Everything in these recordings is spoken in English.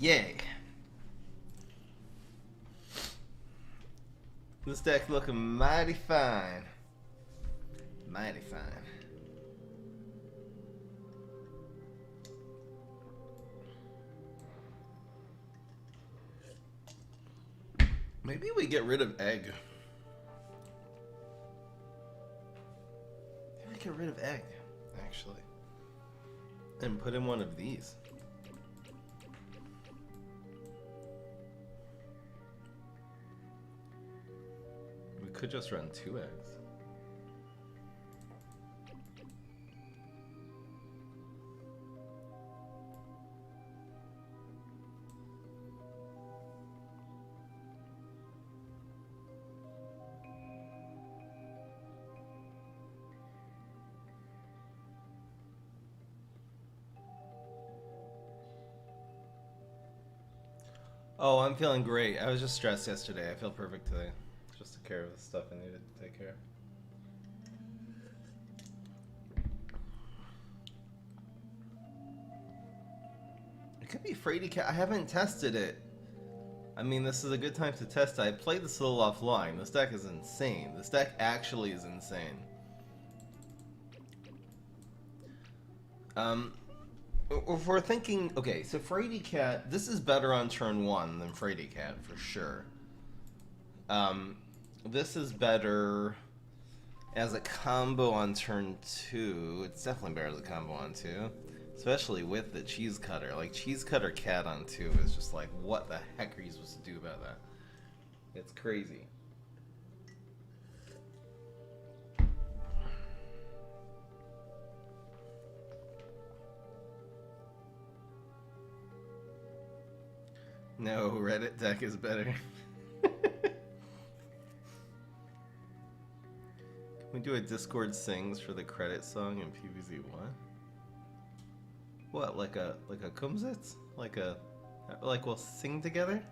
Yay. This deck looking mighty fine. Mighty fine. Maybe we get rid of egg. Maybe get rid of egg, actually. And put in one of these. We could just run 2 eggs. Oh, I'm feeling great. I was just stressed yesterday. I feel perfect today. Just took care of the stuff I needed to take care of. It could be Frady Cat. I haven't tested it. I mean, this is a good time to test it. I played this a little offline. This deck is insane. This deck actually is insane. If we're thinking, okay, so Frady Cat, this is better on turn 1 than Frady Cat for sure. This is better as a combo on turn 2. It's definitely better as a combo on 2, especially with the Cheese Cutter. Like, Cheese Cutter Cat on 2 is just like, what the heck are you supposed to do about that? It's crazy. No, Reddit deck is better. Can we do a Discord sings for the credit song in PvZ 1? What, like a Kumsitz? Like we'll sing together?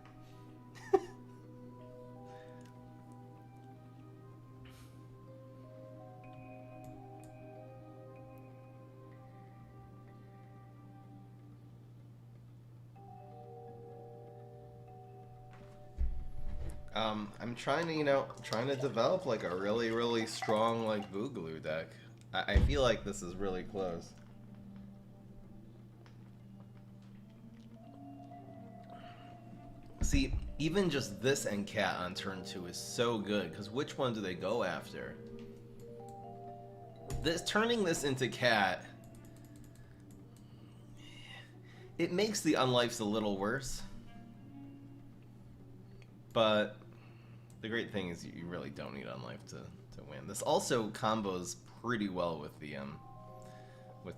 I'm trying to, trying to develop like a really, really strong like Boogaloo deck. I feel like this is really close. See, even just this and Cat on turn 2 is so good, because which one do they go after? Turning this into Cat, it makes the unlifes a little worse. But the great thing is you really don't need unlife to win. This also combos pretty well with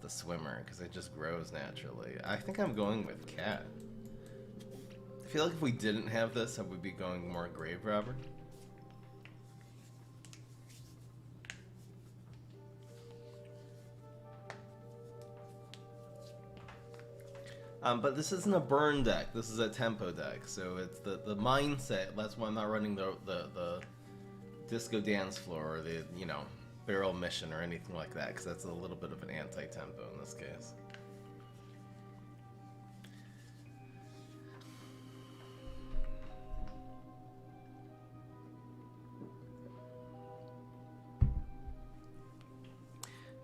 the swimmer, because it just grows naturally. I think I'm going with Cat. I feel like if we didn't have this, I would be going more Grave Robber. But this isn't a burn deck. This is a tempo deck. So it's the mindset. That's why I'm not running the disco dance floor or the barrel mission or anything like that, because that's a little bit of an anti-tempo in this case.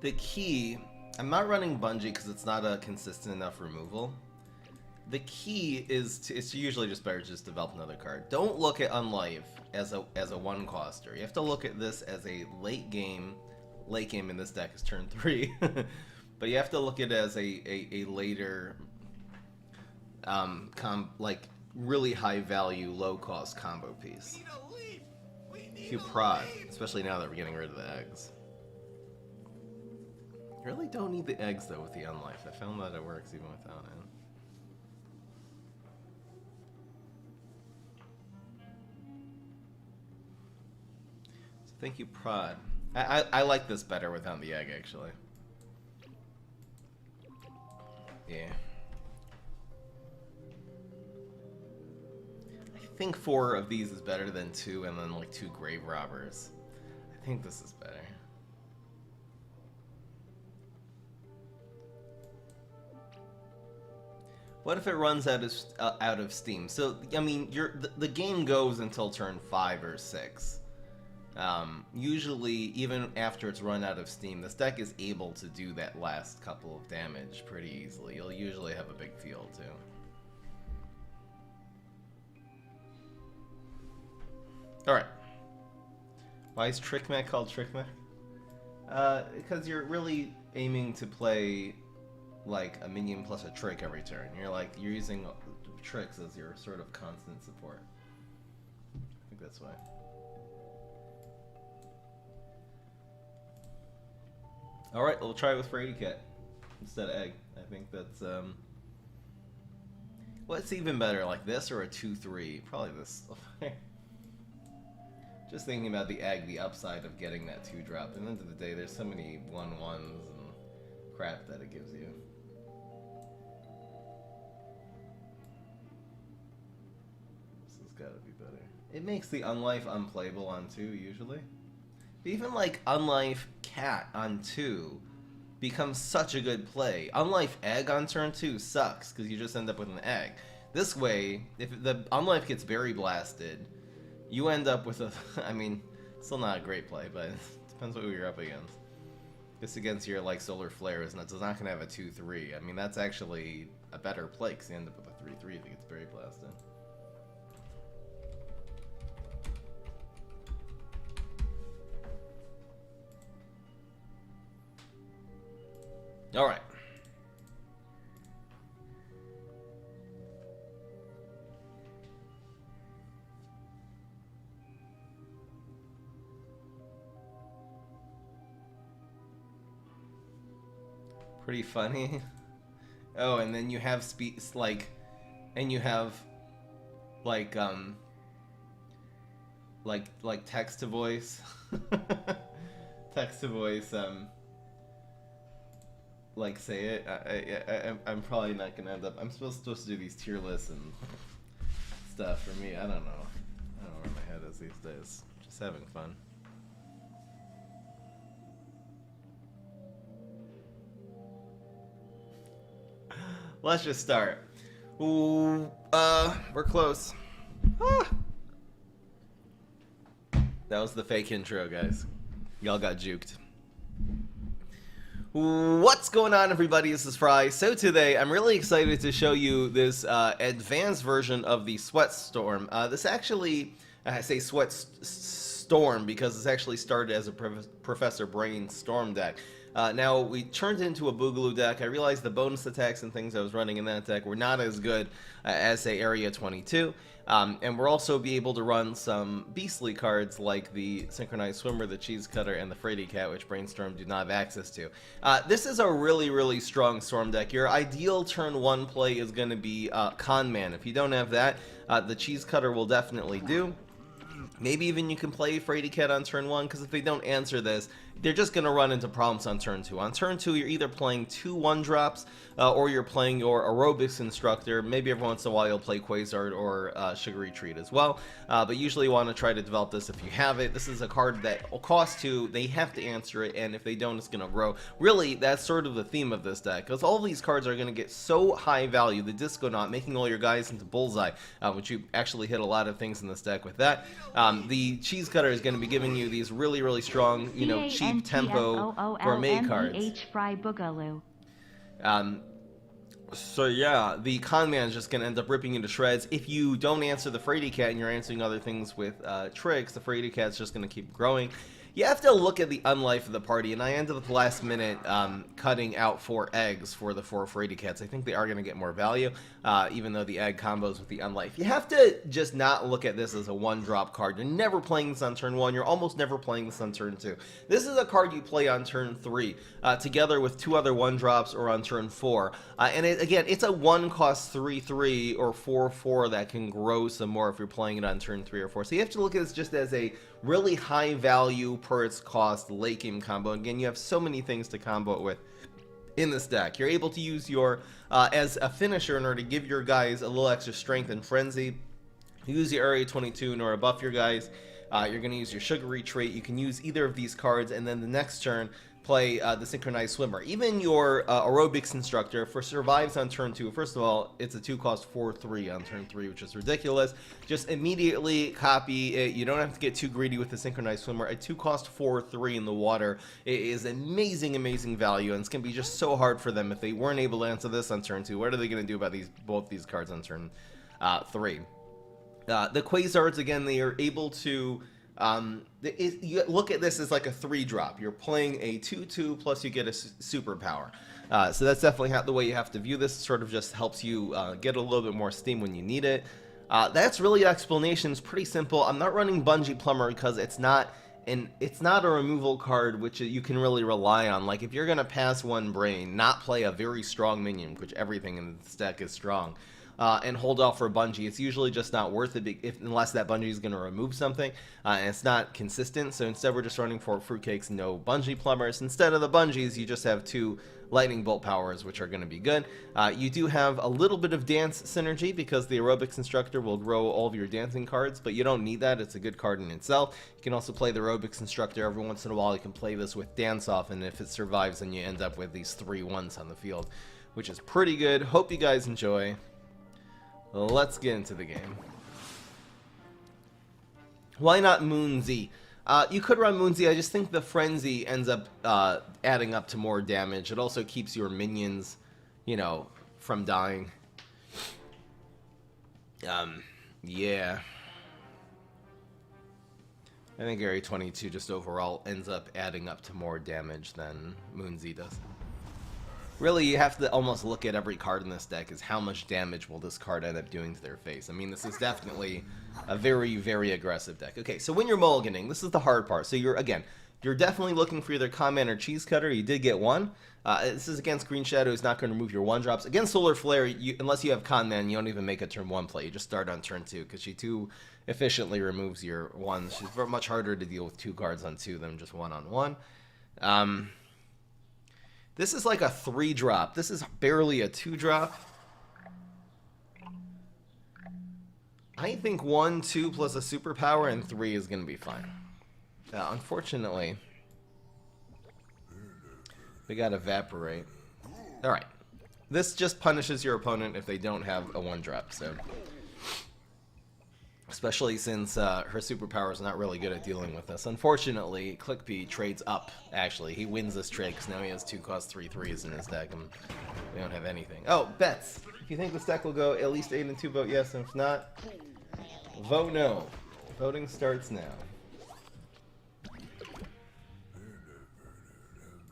The key, I'm not running Bungee because it's not a consistent enough removal. The key is to usually just better just develop another card. Don't look at Unlife as a one coster. You have to look at this as a late game in this deck is turn 3. But you have to look at it as a later like really high value, low cost combo piece. If you prod, especially now that we're getting rid of the eggs. You really don't need the eggs though with the Unlife. I found that it works even without it. So thank you, Prod. I like this better without the egg, actually. Yeah. I think 4 of these is better than 2 and then like 2 Grave Robbers. I think this is better. What if it runs out of steam? So I mean, the game goes until turn 5 or 6. Usually, even after it's run out of steam, this deck is able to do that last couple of damage pretty easily. You'll usually have a big field too. Alright. Why is Trickmech called Trickmech? Because you're really aiming to play like a minion plus a trick every turn. You're using tricks as your sort of constant support. I think that's why. Alright, we'll try it with Frady Cat instead of Egg. I think that's what's even better, like this or a 2/3? Probably this. Just thinking about the Egg, the upside of getting that 2-drop. At the end of the day, there's so many 1/1s and crap that it gives you. This has got to be better. It makes the Unlife unplayable on 2 usually. But even like Unlife Cat on 2 becomes such a good play. Unlife Egg on turn 2 sucks because you just end up with an Egg. This way, if the Unlife gets Berry Blasted, you end up with a, I mean, still not a great play, but it depends what you're up against. This against your, like, Solar Flares, and it's not going to have a 2/3. I mean, that's actually a better play, because you end up with a 3/3 if it gets Berry Blasted. Alright. Pretty funny. Oh, and then you have and you have like text to voice, text to voice. Like say it. I'm probably not gonna end up. I'm supposed to do these tier lists and stuff. For me, I don't know. I don't know where my head is these days. Just having fun. Let's just start. Ooh, we're close. Ah. That was the fake intro, guys. Y'all got juked. What's going on, everybody? This is Fry. So today, I'm really excited to show you this advanced version of the Sweat Storm. This actually, I say Sweat Storm because this actually started as a Professor Brain Storm deck. Now, we turned it into a Boogaloo deck. I realized the bonus attacks and things I was running in that deck were not as good as, say, Area 22. And we'll also be able to run some beastly cards like the Synchronized Swimmer, the Cheese Cutter, and the Frady Cat, which Brainstorm do not have access to. This is a really, really strong Storm deck. Your ideal turn 1 play is going to be Con Man. If you don't have that, the Cheese Cutter will definitely do. Maybe even you can play Frady Cat on turn 1, because if they don't answer this, they're just going to run into problems on turn 2. On turn 2, you're either playing 2 1-drops, or you're playing your Aerobics Instructor. Maybe every once in a while you'll play Quasar or Sugary Treat as well. But usually you want to try to develop this if you have it. This is a card that will cost 2. They have to answer it, and if they don't, it's going to grow. Really, that's sort of the theme of this deck, because all these cards are going to get so high value. The Disconaut, making all your guys into Bullseye, which you actually hit a lot of things in this deck with that. The Cheese Cutter is going to be giving you these really, really strong, you know, cheap tempo gourmet cards. So yeah, the Con Man is just going to end up ripping you to shreds. If you don't answer the Frady Cat and you're answering other things with tricks, the Frady Cat's just going to keep growing. You have to look at the unlife of the party, and I ended up last minute cutting out 4 eggs for the 4 Frady Cats. I think they are going to get more value, even though the egg combos with the unlife. You have to just not look at this as a 1-drop card. You're never playing this on turn 1. You're almost never playing this on turn 2. This is a card you play on turn 3, together with 2 other 1-drops or on turn 4. And again, it's a 1-cost 3/3 or 4/4 that can grow some more if you're playing it on turn 3 or 4. So you have to look at this just as a really high value per its cost late game combo. Again, you have so many things to combo it with in this deck. You're able to use your as a finisher in order to give your guys a little extra strength and frenzy. Use your Area 22 in order to buff your guys. You're going to use your Sugary Trait. You can use either of these cards, and then the next turn play the Synchronized Swimmer. Even your Aerobics Instructor, for survives on turn 2, first of all, it's a 2-cost 4-3 on turn 3, which is ridiculous. Just immediately copy it. You don't have to get too greedy with the Synchronized Swimmer. A 2-cost 4-3 in the water is amazing, amazing value, and it's going to be just so hard for them if they weren't able to answer this on turn 2. What are they going to do about both these cards on turn 3? The Quasards, again, they are able to... you look at this as like a 3-drop. You're playing a 2/2 plus you get a superpower. So that's definitely the way you have to view this. It sort of just helps you get a little bit more steam when you need it. That's really explanation. It's pretty simple. I'm not running Bungee Plumber because it's not a removal card which you can really rely on. Like if you're gonna pass one brain, not play a very strong minion, which everything in the deck is strong. And hold off for a Bungee. It's usually just not worth it unless that Bungee is going to remove something, and it's not consistent. So instead we're just running for Fruitcakes, no Bungee Plumbers. Instead of the Bungees, you just have 2 Lightning Bolt powers, which are going to be good. You do have a little bit of dance synergy because the Aerobics Instructor will grow all of your dancing cards, but you don't need that. It's a good card in itself. You can also play the Aerobics Instructor every once in a while. You can play this with Dance Off, and if it survives, then you end up with these 3 ones on the field, which is pretty good. Hope you guys enjoy. Let's get into the game. Why not Moonzy? You could run Moonzy. I just think the Frenzy ends up adding up to more damage. It also keeps your minions, you know, from dying. Yeah. I think Area 22 just overall ends up adding up to more damage than Moonzy does. Really, you have to almost look at every card in this deck as how much damage will this card end up doing to their face. I mean, this is definitely a very, very aggressive deck. Okay, so when you're mulliganing, this is the hard part. So you're definitely looking for either Comment or Cheese Cutter. You did get one. This is against Green Shadow, who's not going to remove your 1-drops. Against Solar Flare, unless you have Con Man, you don't even make a turn 1 play. You just start on turn 2, because she too efficiently removes your 1s. She's much harder to deal with 2 cards on 2 than just 1 on 1. This is like a 3-drop. This is barely a 2-drop. I think 1, 2 plus a superpower and 3 is going to be fine. Unfortunately, we got Evaporate. Alright. This just punishes your opponent if they don't have a 1-drop, so... Especially since her superpower is not really good at dealing with this. Unfortunately, ClickP trades up, actually. He wins this trade because now he has 2-cost 3/3s in his deck, and we don't have anything. Oh, bets! If you think this deck will go at least 8 and 2, vote yes, and if not, vote no. Voting starts now.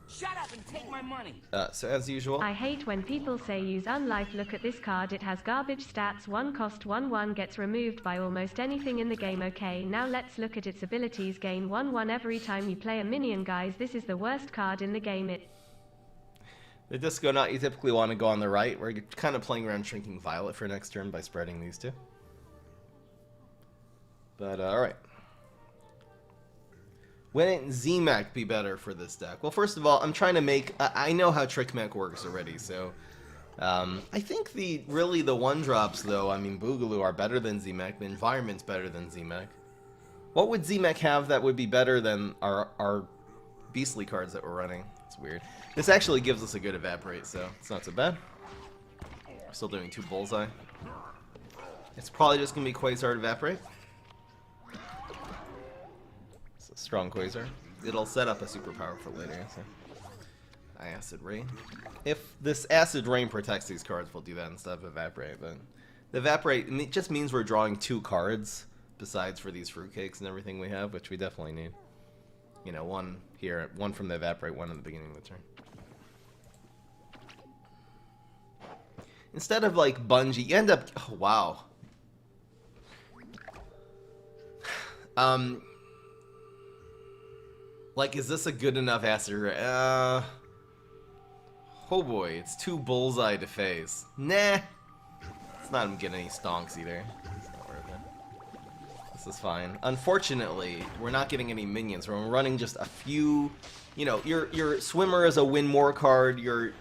Shut up and take my money. So as usual, I hate when people say use unlife. Look at this card, it has garbage stats. 1 cost 1/1 gets removed by almost anything in the game. Okay, now let's look at its abilities. Gain 1/1 every time you play a minion. Guys, this is the worst card in the game. the Disco Knot, you typically want to go on the right. We're kind of playing around Shrinking Violet for next turn by spreading these 2. But alright. Wouldn't ZMAC be better for this deck? Well, first of all, I'm trying to make... I know how Trick Mech works already, so... I think really the 1-drops, though, I mean, Boogaloo are better than ZMAC. The environment's better than ZMAC. What would ZMAC have that would be better than our beastly cards that we're running? It's weird. This actually gives us a good Evaporate, so it's not so bad. We're still doing 2 Bullseye. It's probably just going to be Quasar Evaporate. Strong Quasar. It'll set up a superpower for later. So. Acid Rain. If this Acid Rain protects these cards, we'll do that instead of Evaporate. But the Evaporate, it just means we're drawing 2 cards besides for these Fruitcakes and everything we have, which we definitely need. You know, 1 here, 1 from the Evaporate, 1 in the beginning of the turn. Instead of like Bungee, you end up... Oh, wow. Like, is this a good enough Acid Rain? Oh boy, it's 2 Bullseye to face. Nah. It's not getting any stonks either. It's not worth it. This is fine. Unfortunately, we're not getting any minions. We're running just a few... You know, your Swimmer is a win more card. Your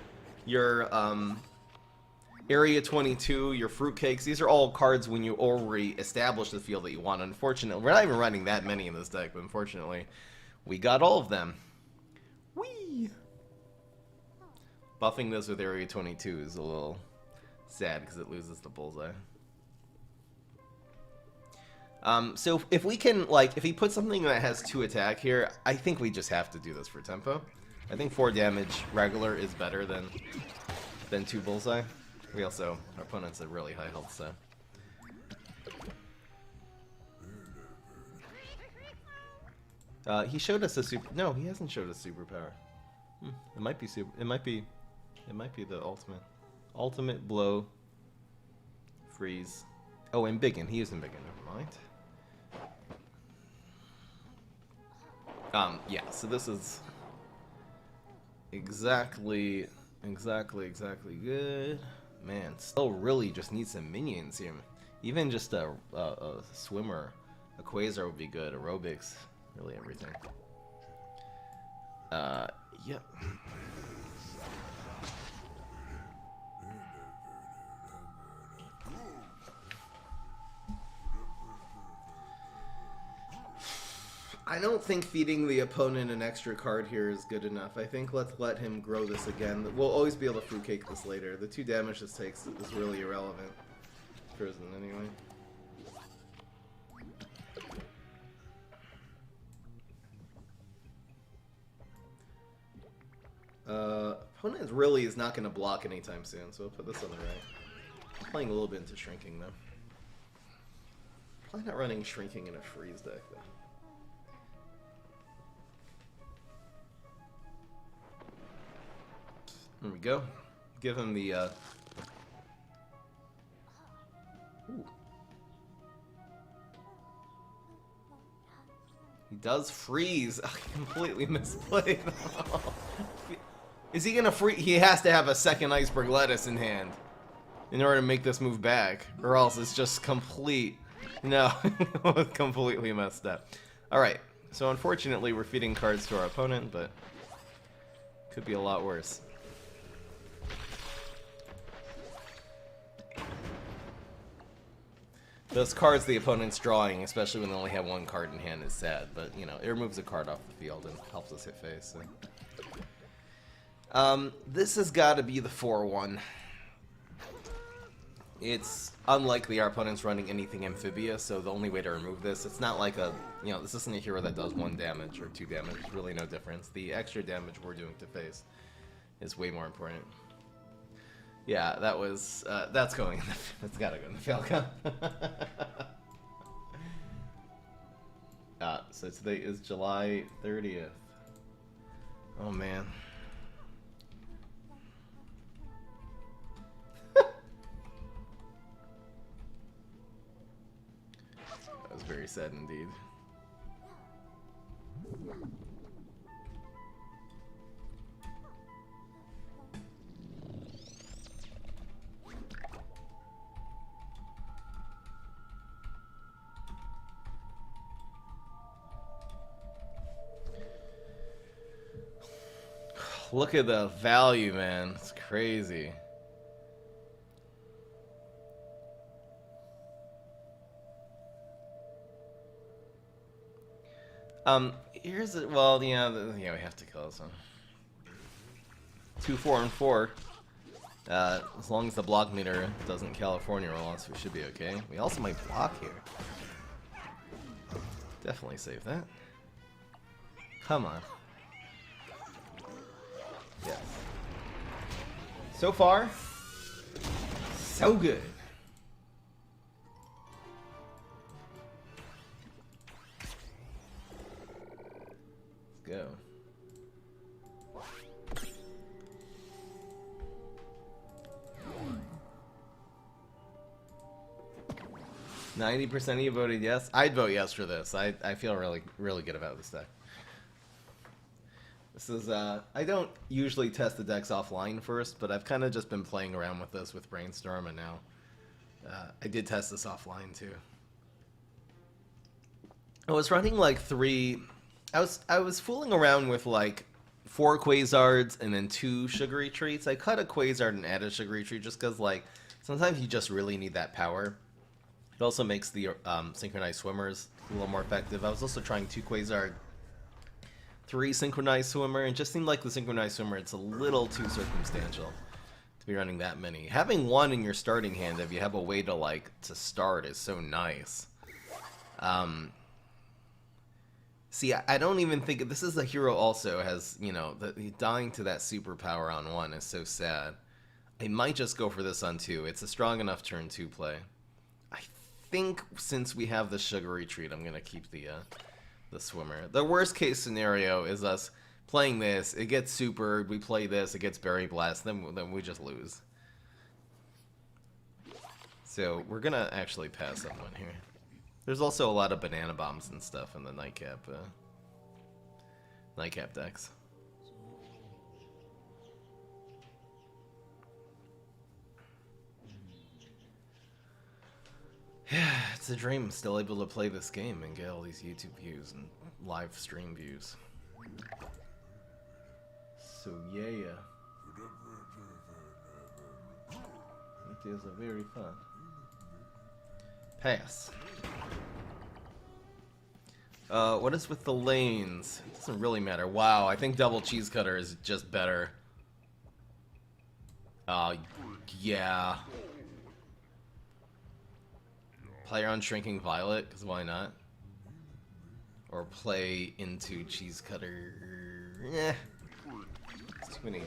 Area 22, your Fruitcakes, these are all cards when you already establish the field that you want. Unfortunately, we're not even running that many in this deck, but unfortunately, we got all of them. Whee! Whee! Buffing this with Area 22 is a little sad because it loses the bullseye. So if we can, like, if he puts something that has 2 attack here, I think we just have to do this for tempo. I think 4 damage regular is better than 2 bullseye. We also, our opponent's at really high health, so. He showed us a super. No, he hasn't showed us superpower. It might be super. It might be the ultimate. Ultimate blow. Freeze. Oh, and Biggin. He isn't Biggin. Never mind. Yeah. So this is exactly good. Man, still really just needs some minions here. Even just a swimmer, a quasar would be good. Aerobics. Really everything. Yep. I don't think feeding the opponent an extra card here is good enough. I think let's let him grow this again. We'll always be able to fruitcake this later. The 2 damage this takes is really irrelevant. Frozen anyway. Opponent really is not going to block anytime soon, so we'll put this on the right. Playing a little bit into shrinking though. Probably not running shrinking in a freeze deck though. There we go. Give him the Ooh. He does freeze. I completely misplayed. Is he gonna free? He has to have a second iceberg lettuce in hand in order to make this move back, or else it's just complete. No, completely messed up. All right. So unfortunately, we're feeding cards to our opponent, but could be a lot worse. Those cards the opponent's drawing, especially when they only have 1 card in hand, is sad. But, you know, it removes a card off the field and helps us hit face. So. This has got to be the 4-1. It's unlikely our opponent's running anything amphibious, so the only way to remove this, it's not like a, you know, this isn't a hero that does 1 damage or 2 damage. There's really no difference. The extra damage we're doing to face is way more important. Yeah, that was, that's going in the, that's gotta go in the Falcon. So today is July 30th. Oh man. That was very sad indeed. Look at the value, man. It's crazy. Here's it. Well, yeah, we have to kill this one. 2, 4, and 4. As long as the block meter doesn't California roll us, we should be okay. We also might block here. Definitely save that. Come on. Yes. So far, so good. Let's go. 90% of you voted yes. I'd vote yes for this. I feel really good about this deck. This is, I don't usually test the decks offline first, but I've kind of just been playing around with this with Brainstorm, and now I did test this offline too. I was running like 3, I was fooling around with like 4 Quasards and then 2 Sugary Treats. I cut a Quasard and added a Sugary Treat just because like sometimes you just really need that power. It also makes the synchronized swimmers a little more effective. I was also trying 2 Quasard, 3 synchronized swimmer. It just seemed like the synchronized swimmer, it's a little too circumstantial to be running that many. Having 1 in your starting hand, if you have a way to, like, to start, is so nice. See, I don't even think... This is a hero also has, you know, dying to that superpower on 1 is so sad. I might just go for this on 2. It's a strong enough turn 2 play. I think since we have the sugary treat, I'm going to keep the swimmer. The worst case scenario is us playing this, it gets supered, we play this, it gets Berry Blast, then we just lose. So we're going to actually pass on 1 here. There's also a lot of banana bombs and stuff in the nightcap decks. Yeah, it's a dream. I'm still able to play this game and get all these YouTube views and live stream views. So yeah. It is a very fun. Pass. What is with the lanes? It doesn't really matter. Wow, I think double cheese cutter is just better. Yeah. Play on Shrinking Violet, because why not? Or play into Cheese Cutter. Eh. It's too many.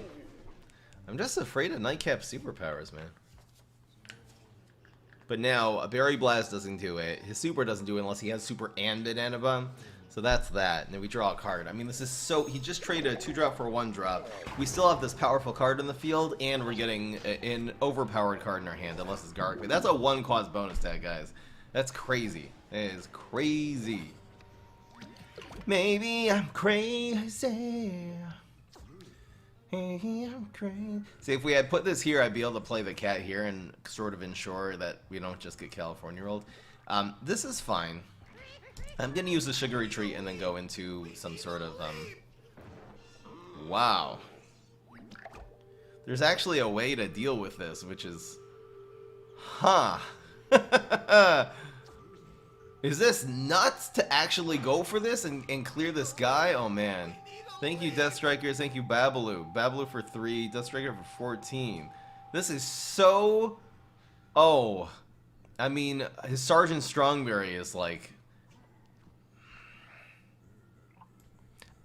I'm just afraid of Nightcap superpowers, man. But now, a Berry Blast doesn't do it. His super doesn't do it unless he has super and Banana Bomb. So that's that. And then we draw a card. I mean, this is so... He just traded a 2-drop for a 1-drop. We still have this powerful card in the field, and we're getting an overpowered card in our hand, unless it's Garlic. That's a 1-cost bonus tag, guys. That's crazy. That is crazy. Maybe I'm crazy. Maybe I'm crazy. See, if we had put this here, I'd be able to play the cat here and sort of ensure that we don't just get California rolled. This is fine. I'm going to use the sugary treat and then go into some sort of... Wow. There's actually a way to deal with this, which is... Huh. Is this nuts to actually go for this and clear this guy? Oh man. Thank you, Death Strikers. Thank you, Babaloo. Babaloo for 3, Death Striker for 14. This is so... Oh. I mean, his Sergeant Strongberry is like...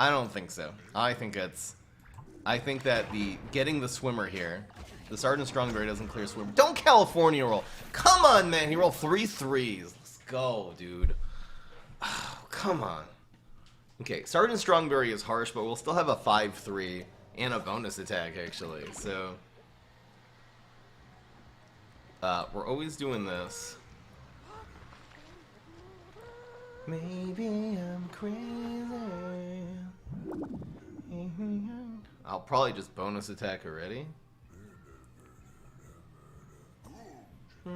I don't think so. I think that getting the swimmer here... The Sergeant Strongberry doesn't clear swimmer. Don't California roll. Come on, man. He rolled 3 3s. Let's go, dude. Oh, come on. Okay, Sergeant Strongberry is harsh, but we'll still have a 5-3 and a bonus attack, actually. So, we're always doing this. Maybe I'm crazy. I'll probably just bonus attack already. I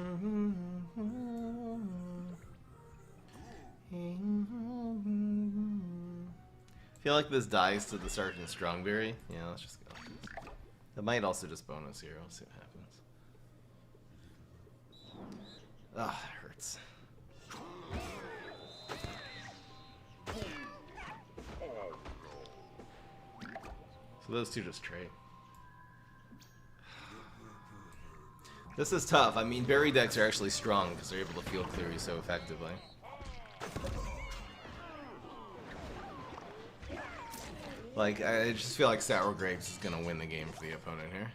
feel like this dies to the Sergeant Strongberry. Yeah, let's just go. That might also just bonus here. We'll see what happens. Ah, that hurts. So those two just trade. This is tough. I mean, berry decks are actually strong because they're able to field clear so effectively. Like, I just feel like Sour Grapes is going to win the game for the opponent here.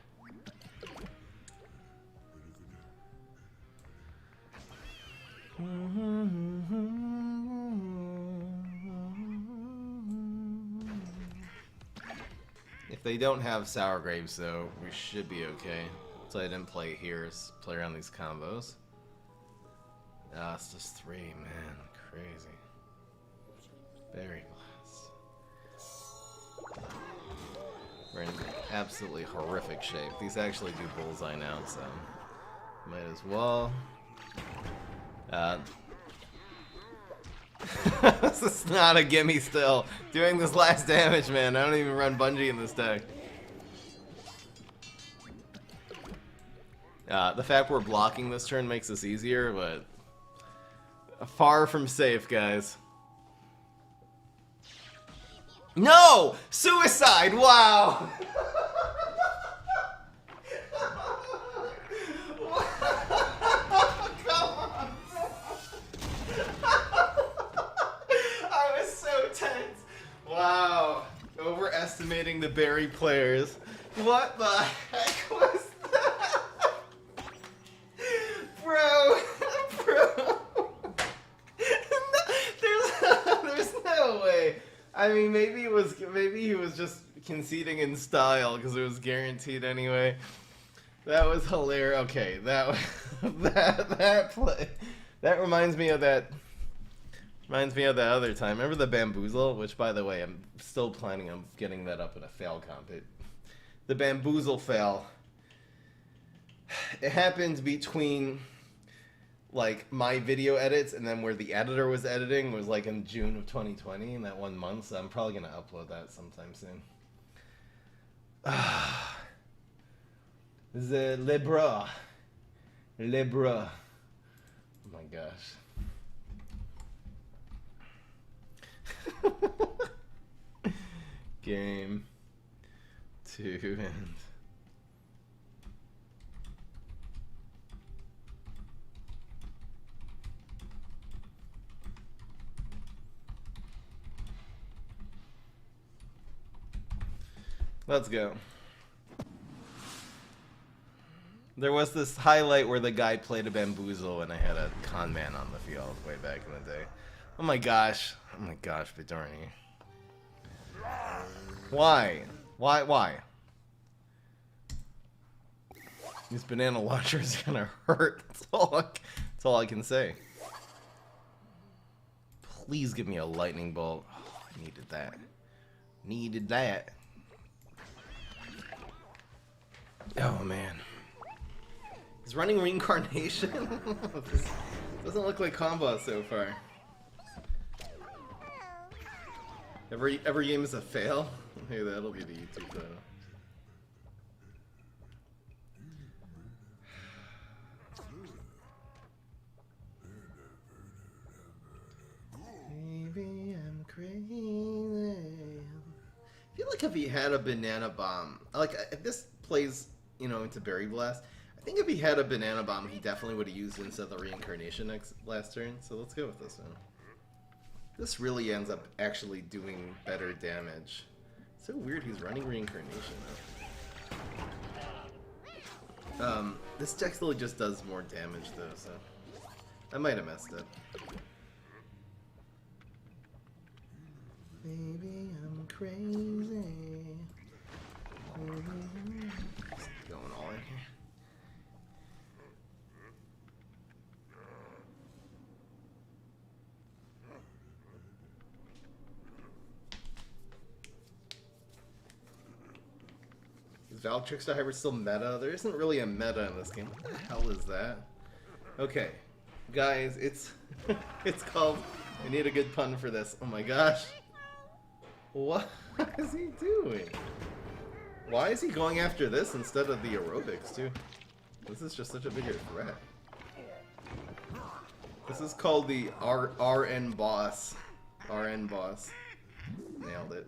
If they don't have Sour Grapes, though, we should be okay. So I didn't play here, is play around these combos. Ah, it's just 3, man. Crazy. Berry Blast. We're in absolutely horrific shape. These actually do bullseye now, so might as well. This is not a gimme still. Doing this last damage, man. I don't even run Bungie in this deck. The fact we're blocking this turn makes this easier, but far from safe, guys. No! Suicide! Wow! Come on! I was so tense. Wow. Overestimating the Barry players. What the heck was that? Bro. There's no way. I mean, maybe he was just conceding in style because it was guaranteed anyway. That was hilarious. Okay, that play. That reminds me of that. Reminds me of that other time. Remember the bamboozle? Which, by the way, I'm still planning on getting that up in a fail comp. The bamboozle fail. It happened between like my video edits and then where the editor was editing was like in June of 2020 in that 1 month. So I'm probably gonna upload that sometime soon. The Libra. Oh my gosh. Game 2 and let's go. There was this highlight where the guy played a bamboozle and I had a con man on the field way back in the day. Oh my gosh, Bidorni. Why? This banana launcher is gonna hurt. That's all I can say. Please give me a lightning bolt. Oh, I needed that. Oh man. He's running reincarnation? Doesn't look like combo so far. Every game is a fail? Hey, that'll be the YouTube title. Maybe I'm crazy. I feel like if he had a banana bomb, like if this plays, you know, into Berry Blast, I think if he had a banana bomb, he definitely would have used it instead of the reincarnation last turn. So let's go with this one. This really ends up actually doing better damage. So weird he's running reincarnation though. This deck still just does more damage though, so I might have messed it. Maybe I'm crazy. Just going all in here. Is Valve Trickster Hybrid still meta? There isn't really a meta in this game. What the hell is that? Okay, guys, it's it's called. I need a good pun for this. Oh my gosh. What is he doing? Why is he going after this instead of the aerobics too? This is just such a bigger threat. This is called the RN boss. RN boss. Nailed it.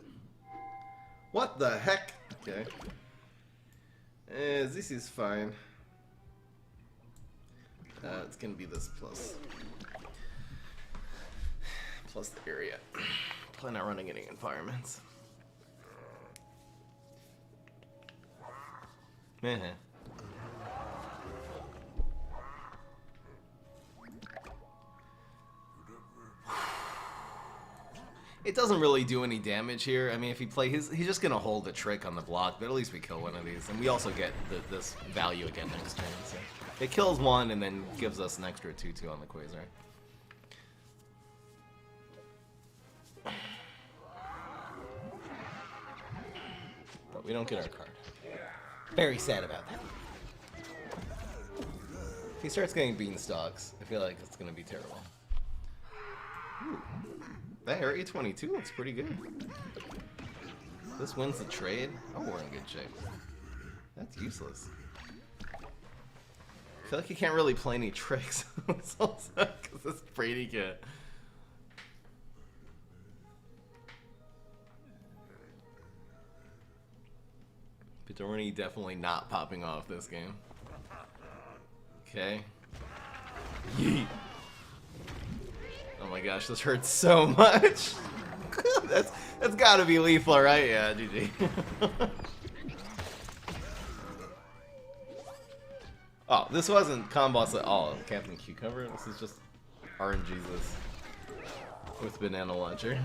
What the heck? Okay. This is fine. It's gonna be this plus the area. Probably not running any environments. It doesn't really do any damage here. I mean, if he he's just gonna hold a trick on the block, but at least we kill one of these, and we also get this value again next turn. So it kills one and then gives us an extra 2/2 on the Quasar. But we don't get our card. Very sad about that. If he starts getting beanstalks, I feel like it's gonna be terrible. Ooh. That area 22 looks pretty good. This wins the trade. Oh, we're in good shape. That's useless. I feel like he can't really play any tricks. Because this Brady kid. Pittorni definitely not popping off this game. Okay. Yeet. Oh my gosh, this hurts so much. that's gotta be lethal, right? Yeah, GG. Oh, this wasn't combos at all. Captain Cucumber. This is just RNGesus with banana launcher.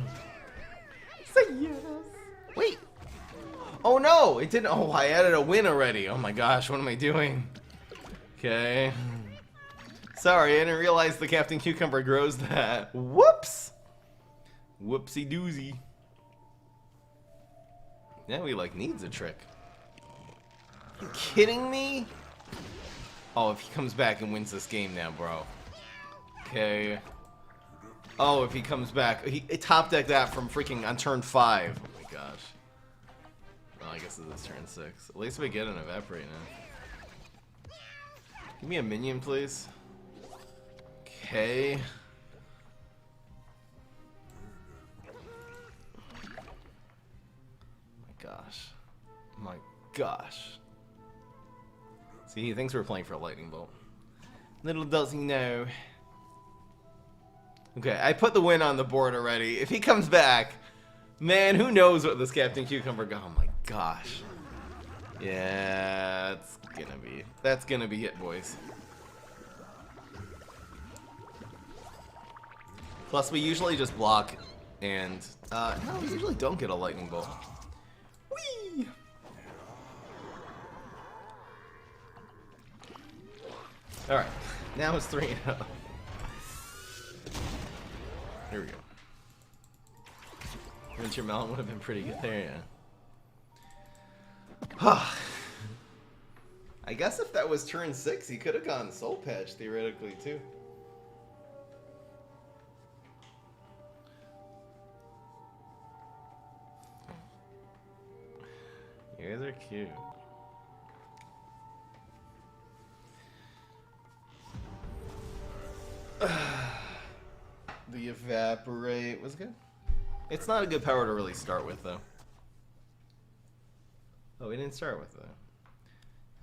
Say yes. Wait. Oh no, it didn't. Oh, I added a win already. Oh my gosh, what am I doing? Okay. Sorry, I didn't realize the Captain Cucumber grows that. Whoops. Whoopsie doozy. Now he like needs a trick. Are you kidding me? Oh, if he comes back and wins this game now, bro. Okay. Oh, if he comes back. He top decked that from freaking on turn 5. Oh my gosh. Oh, I guess it is turn 6. At least we get an evaporate now. Give me a minion, please. Okay. My gosh. My gosh. See, he thinks we're playing for a lightning bolt. Little does he know. Okay, I put the win on the board already. If he comes back, man, who knows what this Captain Cucumber got. Oh my gosh. Yeah, that's gonna be it, boys. Plus, we usually just block, and no, we usually don't get a lightning bolt. Whee! All right, now it's 3-0. Here we go. Winter Melon would have been pretty good there, yeah. I guess if that was turn 6, he could have gone Soul Patch theoretically too. You guys are cute. The evaporate was good. It's not a good power to really start with, though. Oh, we didn't start with that.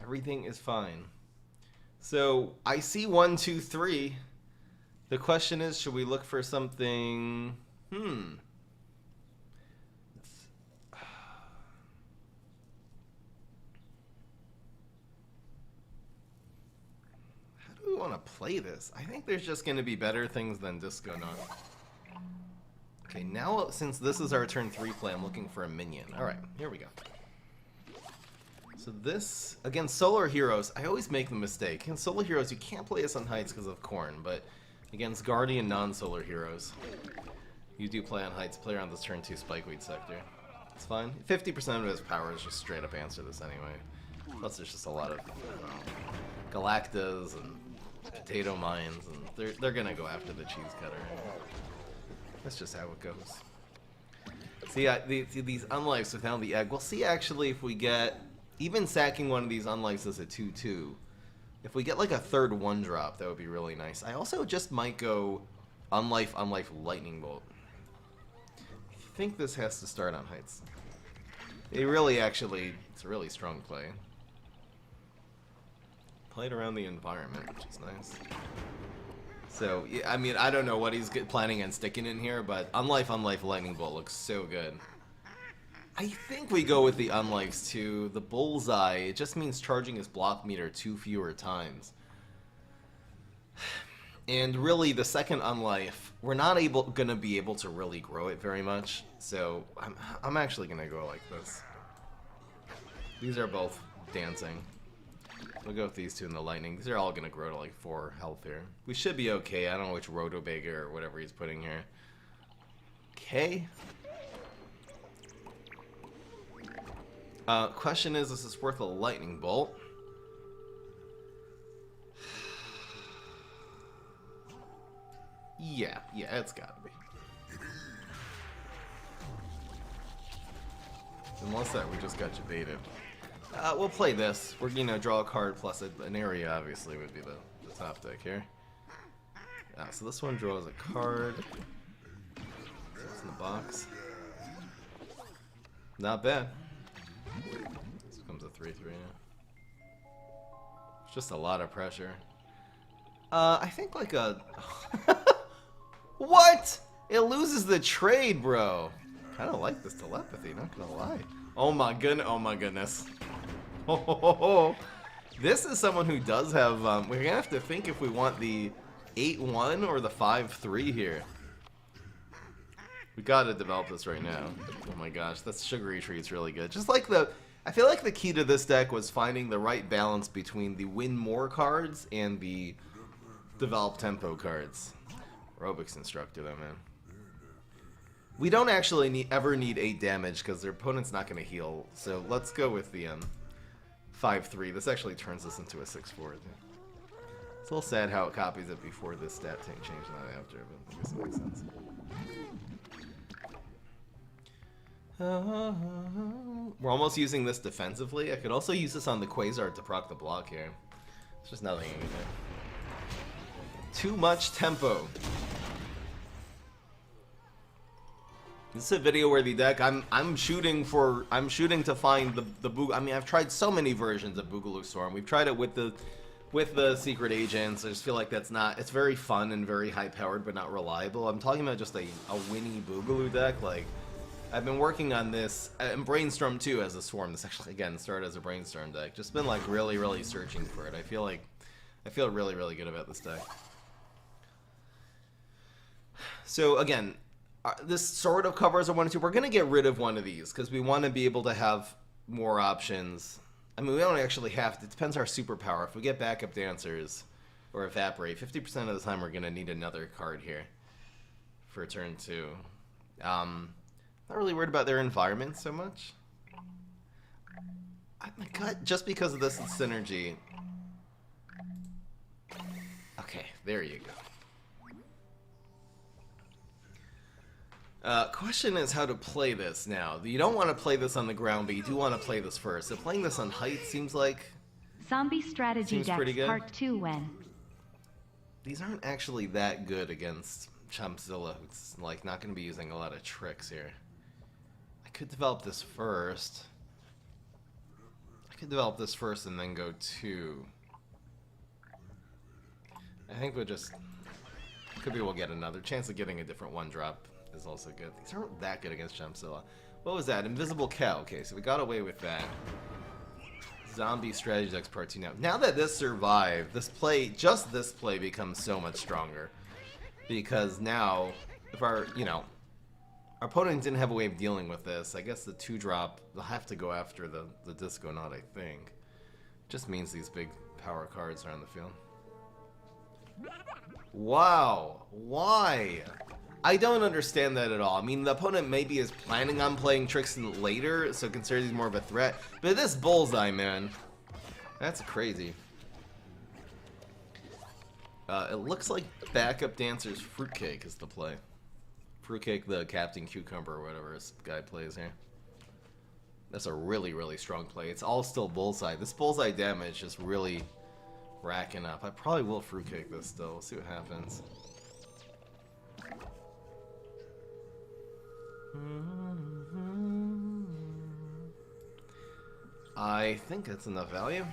Everything is fine. So I see 1, 2, 3. The question is, should we look for something? Want to play this. I think there's just going to be better things than Disco Knot. Okay, now since this is our turn 3 play, I'm looking for a minion. Alright, here we go. So this, against Solar Heroes, I always make the mistake. In Solar Heroes, you can't play this on Heights because of Corn, but against Guardian non-Solar Heroes, you do play on Heights, play around this turn 2 Spikeweed Sector. It's fine. 50% of his power is just straight up answer this anyway. Plus there's just a lot of, I don't know, Galactas and potato mines, and they're gonna go after the cheese cutter. That's just how it goes. See, these unlives without the egg. We'll see actually if we get, even sacking one of these unlives as a 2/2. If we get like a third 1-drop, that would be really nice. I also just might go unlife, lightning bolt. I think this has to start on Heights. It really actually, it's a really strong play. Played around the environment, which is nice. So, yeah, I mean, I don't know what he's planning on sticking in here, but unlife, lightning bolt looks so good. I think we go with the unlives too. The bullseye, it just means charging his block meter 2 fewer times. And really, the second unlife, we're not gonna be able to really grow it very much. So, I'm actually gonna go like this. These are both dancing. We'll go with these two in the lightning. These are all going to grow to like 4 health here. We should be okay. I don't know which Rotobega or whatever he's putting here. Okay. Question is this worth a lightning bolt? Yeah, it's gotta be. Unless that we just got you baited. We'll play this. We're gonna draw a card plus an area, obviously, would be the top deck here. So this one draws a card. So it's in the box. Not bad. So comes a 3-3. It's just a lot of pressure. I think like a... What? It loses the trade, bro. I don't like this telepathy, not gonna lie. Oh my goodness. Oh. This is someone who does have, we're gonna have to think if we want the 8-1 or the 5-3 here. We gotta develop this right now. Oh my gosh, that sugary tree is really good. Just like I feel like the key to this deck was finding the right balance between the win more cards and the develop tempo cards. Aerobics instructor though, man. We don't actually ever need 8 damage because their opponent's not gonna heal. So let's go with the 5-3. This actually turns us into a 6-4. It's a little sad how it copies it before this stat tank change, not after, but I guess it makes sense. We're almost using this defensively. I could also use this on the Quasar to proc the block here. It's just nothing you can do. Too much tempo. This is a video worthy deck. I'm shooting to find the Boogaloo. I mean, I've tried so many versions of Boogaloo Storm. We've tried it with the secret agents. I just feel like that's not. It's very fun and very high powered, but not reliable. I'm talking about just a winny Boogaloo deck. Like, I've been working on this and Brainstorm too as a swarm. This actually again started as a Brainstorm deck. Just been like really searching for it. I feel really good about this deck. So again, this sort of covers a 1 and 2. We're gonna get rid of one of these because we want to be able to have more options. I mean, we don't actually have to. It depends our superpower. If we get backup dancers or evaporate, 50% of the time we're gonna need another card here for turn 2. Not really worried about their environment so much. My gut, just because of this synergy. Okay, there you go. Question is how to play this now. You don't want to play this on the ground, but you do want to play this first. So playing this on height seems like... Zombie strategy decks part 2 when. These aren't actually that good against Chumpzilla, who's like not going to be using a lot of tricks here. I could develop this first. And then go 2. I think we'll just... Could be we'll get another chance of getting a different 1-drop. Is also good. These aren't that good against Chumpzilla. What was that? Invisible Cow. Okay, so we got away with that. Zombie Strategy Decks Part 2 now. Now that this survived, this play becomes so much stronger. Because now, if our opponent didn't have a way of dealing with this, I guess the 2-drop, they'll have to go after the Disconaut, I think. Just means these big power cards are on the field. Wow. Why? I don't understand that at all. I mean, the opponent maybe is planning on playing tricks later, so consider these more of a threat. But this bullseye, man, that's crazy. It looks like backup dancer's Fruitcake is the play. Fruitcake, the Captain Cucumber, or whatever this guy plays here. That's a really strong play. It's all still bullseye. This bullseye damage is really racking up. I probably will Fruitcake this still. We'll see what happens. I think that's enough value.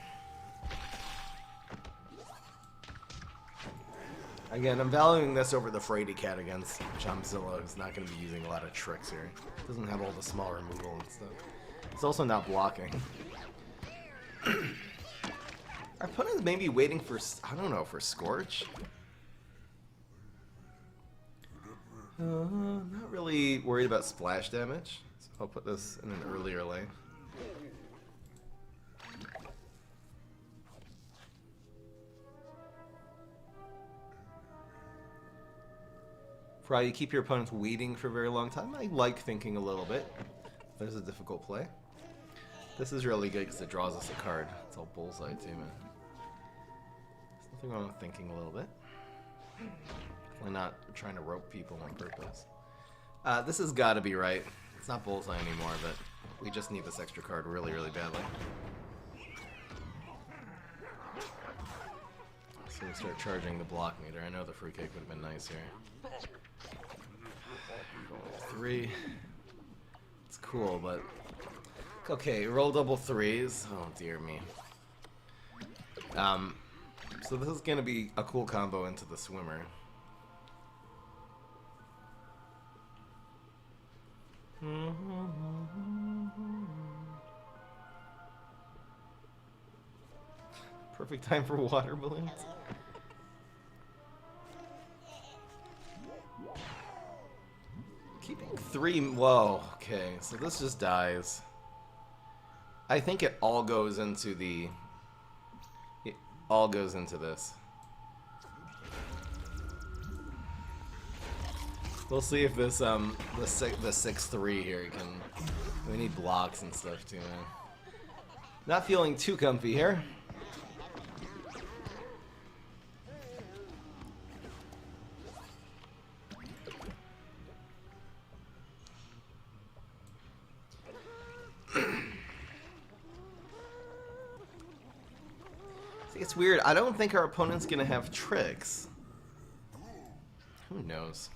Again, I'm valuing this over the Fraidy Cat against Chumpzilla, who's not going to be using a lot of tricks here. Doesn't have all the small removal and stuff. It's also not blocking. Our opponent's maybe waiting for, I don't know, for Scorch? Not really worried about splash damage, so I'll put this in an earlier lane. You keep your opponents waiting for a very long time. I like thinking a little bit. There's a difficult play. This is really good because it draws us a card. It's all bullseye too, man. There's nothing wrong with thinking a little bit. Definitely not trying to rope people on purpose. This has got to be right. It's not bullseye anymore, but we just need this extra card really badly. So we start charging the block meter. I know the Fruitcake would have been nice here. 3. It's cool, but Okay, roll double threes. Oh dear me. So this is gonna be a cool combo into the swimmer. Perfect time for water balloons. Keeping 3. Whoa, okay, so this just dies. I think it all goes into the. It all goes into this. We'll see if this the 6-3 here can. We need blocks and stuff too, man. Not feeling too comfy here. See, it's weird. I don't think our opponent's gonna have tricks. Who knows?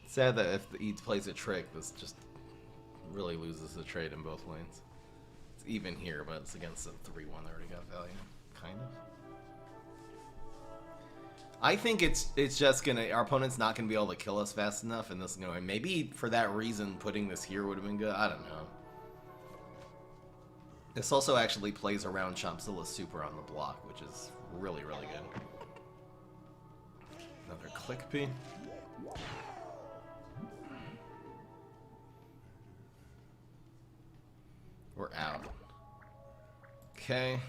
Sad that if he plays a trick, this just really loses the trade in both lanes. It's even here, but it's against a 3-1 that already got value. Kind of. I think it's just gonna, our opponent's not gonna be able to kill us fast enough, and this, you know, and maybe for that reason putting this here would have been good. I don't know. This also actually plays around Chompzilla's super on the block, which is really, really good. Another click P. We're out. Okay.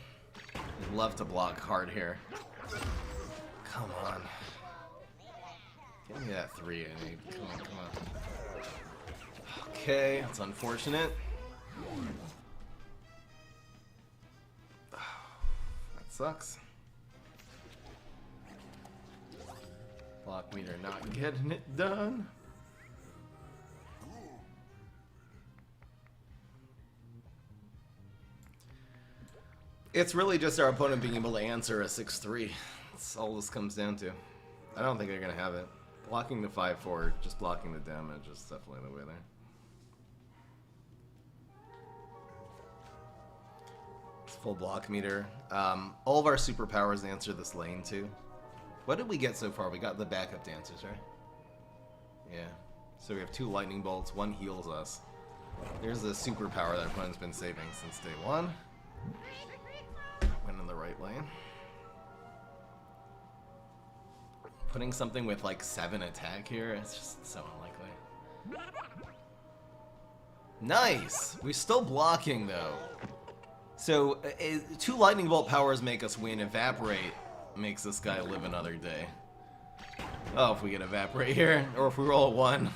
I'd love to block hard here. Come on. Give me that 3 I need. Come on, come on. Okay, that's unfortunate. That sucks. Block meter not getting it done. It's really just our opponent being able to answer a 6-3. That's all this comes down to. I don't think they're going to have it. Blocking the 5-4, just blocking the damage is definitely the way there. It's full block meter. All of our superpowers answer this lane too. What did we get so far? We got the backup dancers, right? Yeah. So we have 2 lightning bolts, 1 heals us. There's the superpower that our opponent's been saving since day 1. Went in the right lane. Putting something with like 7 attack here, it's just so unlikely. Nice! We're still blocking though. So 2 lightning bolt powers make us win. Evaporate makes this guy live another day. Oh, if we get evaporate here, or if we roll a 1.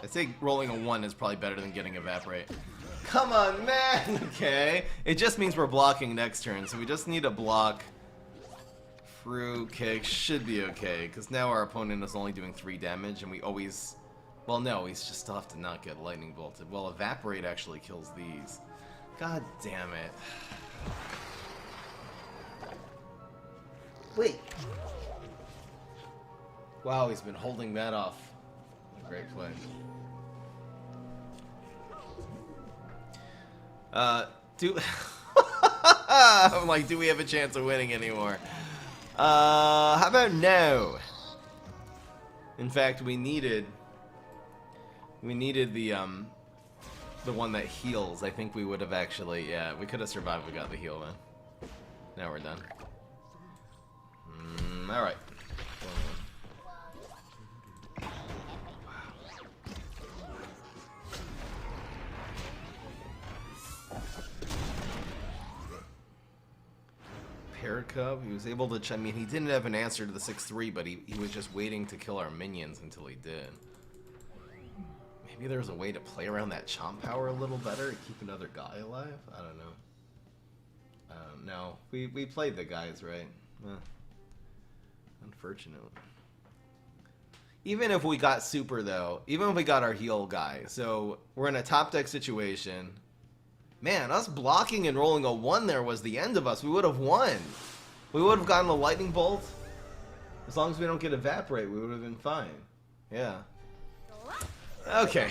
I'd say rolling a 1 is probably better than getting evaporate. Come on, man! Okay. It just means we're blocking next turn, so we just need to block. Fruit kick should be okay, because now our opponent is only doing 3 damage, and we always... Well, no, he's just still have to not get lightning bolted. Well, evaporate actually kills these. God damn it. Wait. Wow, he's been holding that off. Great play. I'm like, do we have a chance of winning anymore? How about no? In fact, we needed the one that heals. I think we would have actually, yeah, we could have survived if we got the heal then. Now we're done. Alright. Parrot Cub, he was able to, I mean, he didn't have an answer to the 6-3, but he was just waiting to kill our minions until he did. Maybe there's a way to play around that chomp power a little better to keep another guy alive? I don't know. No, we played the guys, right? Unfortunate. Even if we got super, though, even if we got our heal guy, so we're in a top deck situation. Man, us blocking and rolling a 1 there was the end of us. We would have won. We would have gotten the lightning bolt. As long as we don't get evaporate, we would have been fine. Yeah. Okay.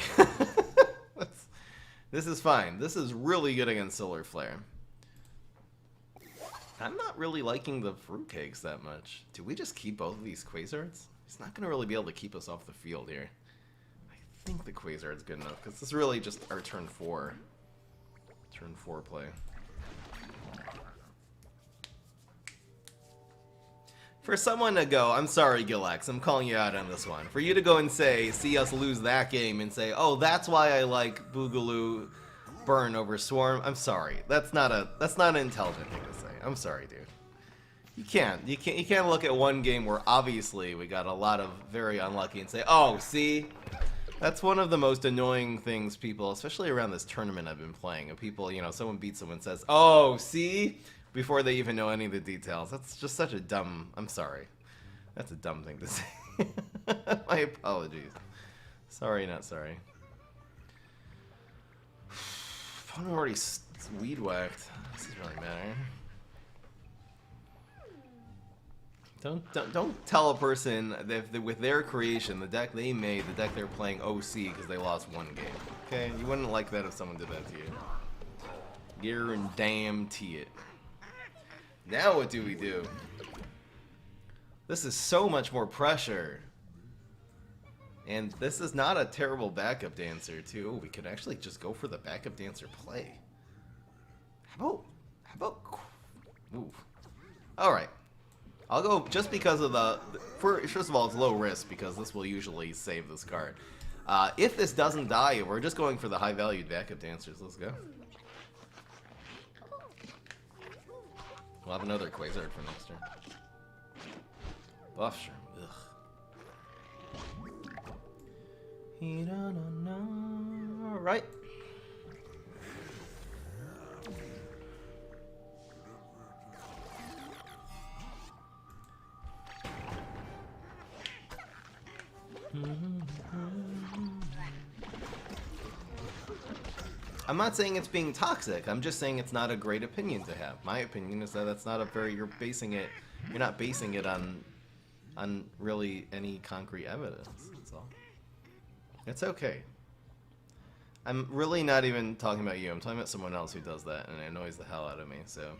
This is fine. This is really good against Solar Flare. I'm not really liking the fruitcakes that much. Do we just keep both of these Quasards? He's not going to really be able to keep us off the field here. I think the Quasard's good enough, because this is really just our turn 4. Turn 4 play. For someone to go, I'm sorry, Gilex, I'm calling you out on this one. For you to go and see us lose that game and say, oh, that's why I like Boogaloo Burn over Swarm. I'm sorry. That's not an intelligent thing to say. I'm sorry, dude. You can't look at one game where obviously we got a lot of very unlucky and say, oh, see? That's one of the most annoying things people, especially around this tournament I've been playing, of people, you know, someone beats someone and says, oh, see? Before they even know any of the details. That's just such a dumb... I'm sorry. That's a dumb thing to say. My apologies. Sorry, not sorry. I'm already weed whacked. This doesn't really matter. Don't tell a person that with their creation, the deck they made, the deck they're playing OC because they lost one game. Okay? You wouldn't like that if someone did that to you. Guarantee it. Now what do we do? This is so much more pressure. And this is not a terrible backup dancer, too. Oh, we could actually just go for the backup dancer play. How about... Ooh. Alright. I'll go just because of first of all, it's low risk because this will usually save this card. If this doesn't die, we're just going for the high-valued backup dancers. Let's go. We'll have another Quasar for next turn. Buff Shroom. Ugh. Alright. I'm not saying it's being toxic. I'm just saying it's not a great opinion to have. My opinion is that that's not a very... You're not basing it on really any concrete evidence. That's all. It's okay. I'm really not even talking about you. I'm talking about someone else who does that, and it annoys the hell out of me. So,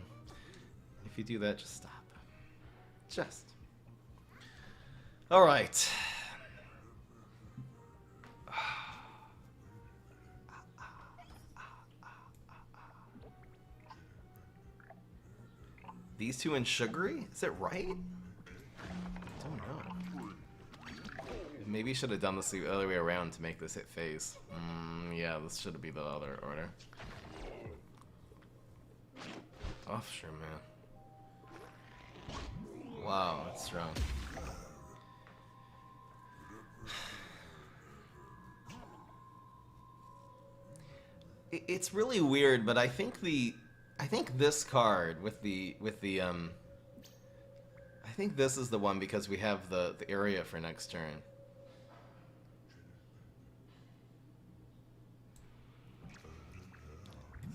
if you do that, just stop. Just. All right. These two in Sugary? Is it right? I don't know. Maybe you should have done this the other way around to make this hit phase. Yeah, this should be the other order. Oh, sure, man. Wow, that's strong. It's really weird, but I think this card with the I think this is the one because we have the area for next turn.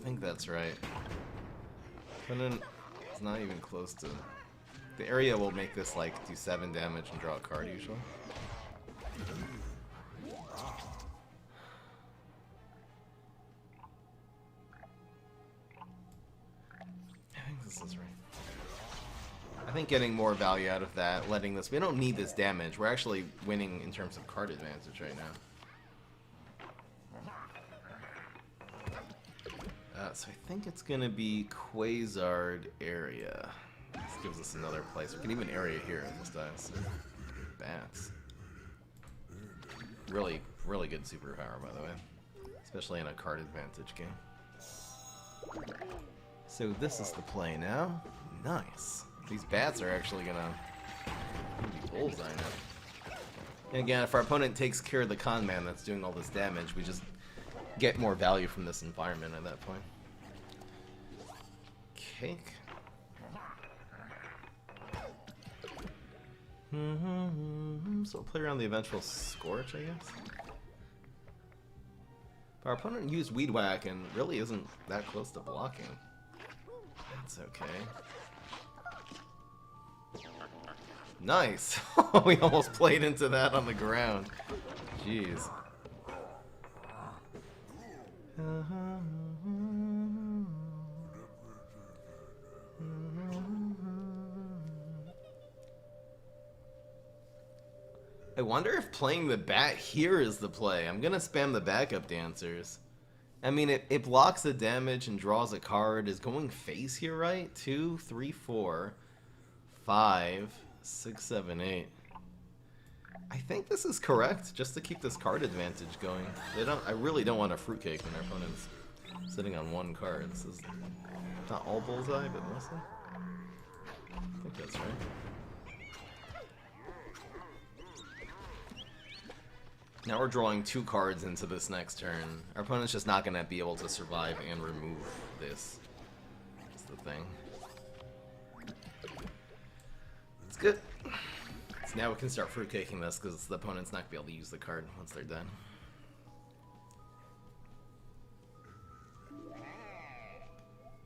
I think that's right. But then it's not even close to... The area will make this like do 7 damage and draw a card usually. I think this is right. I think getting more value out of that, letting this... We don't need this damage. We're actually winning in terms of card advantage right now. So I think it's going to be Quasard area. This gives us another place. We can even area here if this dies. Bats. Really, really good superpower, by the way. Especially in a card advantage game. So this is the play now. Nice. These bats are actually going to be bullseye now. And again, if our opponent takes care of the con man that's doing all this damage, we just get more value from this environment at that point. Cake. So we'll play around the eventual Scorch, I guess. But our opponent used Weed Whack and really isn't that close to blocking. That's okay. Nice! We almost played into that on the ground. Jeez. I wonder if playing the bat here is the play. I'm gonna spam the backup dancers. I mean, it blocks the damage and draws a card. Is going face here, right? 2, 3, 4, 5, 6, 7, 8. I think this is correct, just to keep this card advantage going. I really don't want a fruitcake when their opponent's sitting on one card. This is not all bullseye, but mostly. I think that's right. Now we're drawing 2 cards into this next turn. Our opponent's just not going to be able to survive and remove this. That's the thing. It's good. So now we can start fruitcaking this because the opponent's not going to be able to use the card once they're done.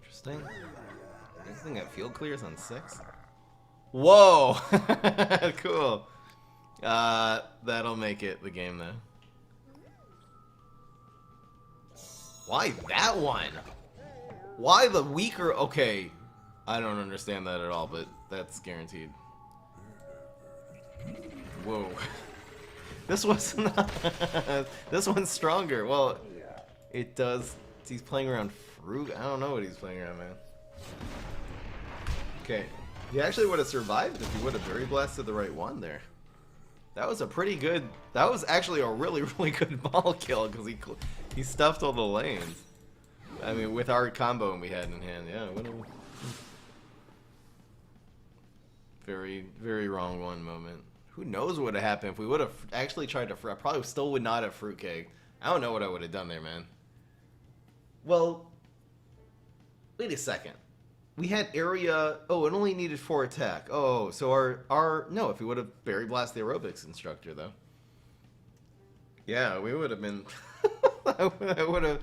Interesting. Anything that field clears on 6? Whoa! Cool. That'll make it the game though. Why that one? Why the weaker? Okay, I don't understand that at all, but that's guaranteed. Whoa. This one's not. This one's stronger. Well, it does. He's playing around fruit. I don't know what he's playing around, man. Okay, he actually would have survived if he would have berry blasted the right one there. That was a pretty good. That was actually a really, really good ball kill because he stuffed all the lanes. I mean, with our combo we had in hand, yeah. Very, very wrong one moment. Who knows what would have happened if we would have actually tried to. I probably still would not have fruitcake. I don't know what I would have done there, man. Well, wait a second. We had area. Oh, it only needed 4 attack. Oh, so our no. If we would have berry blast the aerobics instructor though. Yeah, we would have been. I would have.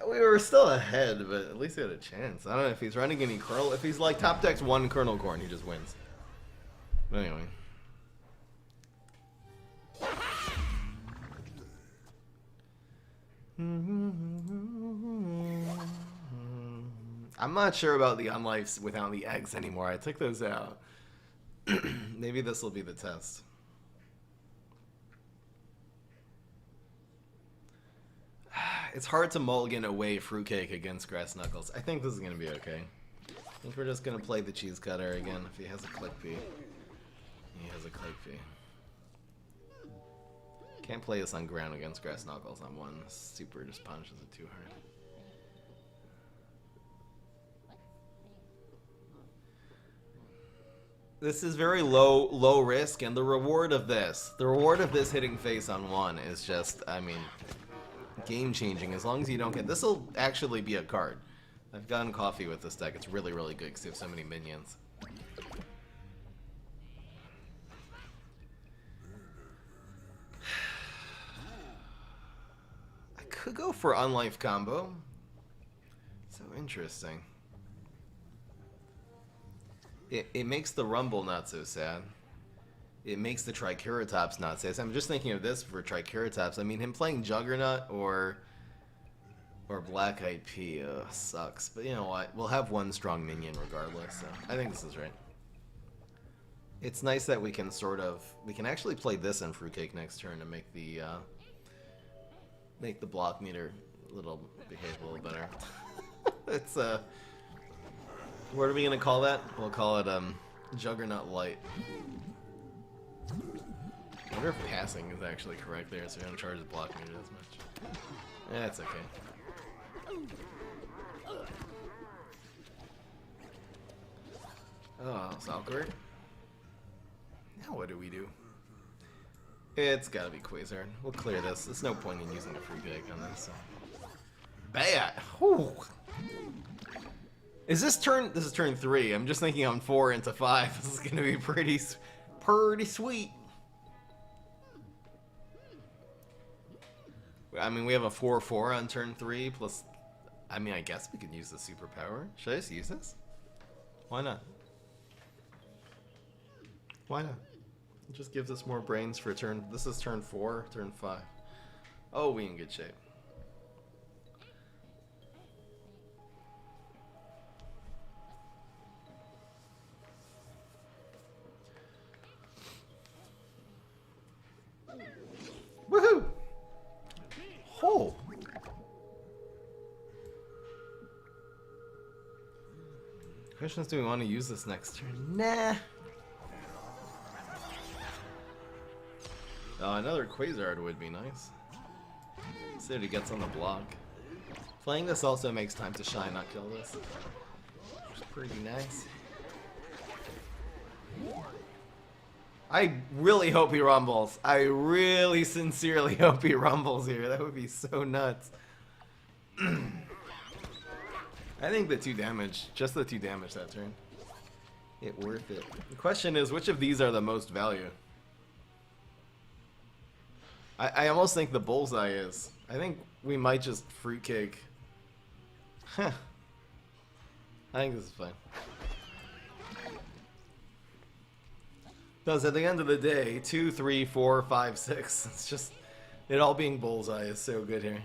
We were still ahead, but at least he had a chance. I don't know if he's running any kernel. If he's like top decks 1 kernel corn, he just wins. But anyway. I'm not sure about the unlifes without the eggs anymore. I took those out. Maybe this will be the test. It's hard to mulligan away fruitcake against grass knuckles. I think this is going to be okay. I think we're just going to play the cheese cutter again if he has a click P. He has a click P. Can't play this on ground against grass knuckles on 1. Super just punches it too hard. This is very low risk, and the reward of this hitting face on 1 is just, I mean, game changing. As long as you don't get, this will actually be a card. I've gotten coffee with this deck. It's really, really good because you have so many minions. I could go for unlife combo. So interesting. It makes the Rumble not so sad. It makes the Triceratops not sad. I'm just thinking of this for Triceratops. I mean, him playing Juggernaut or Black Eyed Pea sucks. But you know what? We'll have 1 strong minion regardless. So I think this is right. It's nice that we can we can actually play this in Fruitcake next turn to make the block meter behave a little better. It's what are we gonna call that? We'll call it Juggernaut Light. I wonder if passing is actually correct there, so we don't charge the block meter as much. Yeah, it's okay. Oh, it's awkward. Now what do we do? It's gotta be Quasar. We'll clear this. There's no point in using a free gig on this. So. Bad! Whew. Is this turn? This is turn 3. I'm just thinking on 4 into 5. This is gonna be pretty sweet. I mean, we have a 4/4 on turn 3 plus. I mean, I guess we could use the superpower. Should I just use this? Why not? Why not? It just gives us more brains for turn. This is turn 4, turn 5. Oh, we in good shape. Oh! Question is, do we want to use this next turn? Nah. Another Quasar would be nice. See what he gets on the block. Playing this also makes time to shine, not kill this. Which is pretty nice. I really hope he rumbles. I really sincerely hope he rumbles here. That would be so nuts. I think the 2 damage, just the 2 damage that turn, it worth it. The question is, which of these are the most value? I almost think the bullseye is. I think we might just fruitcake. Huh. I think this is fine. Because at the end of the day, 2, 3, 4, 5, 6. It's just, it all being bullseye is so good here.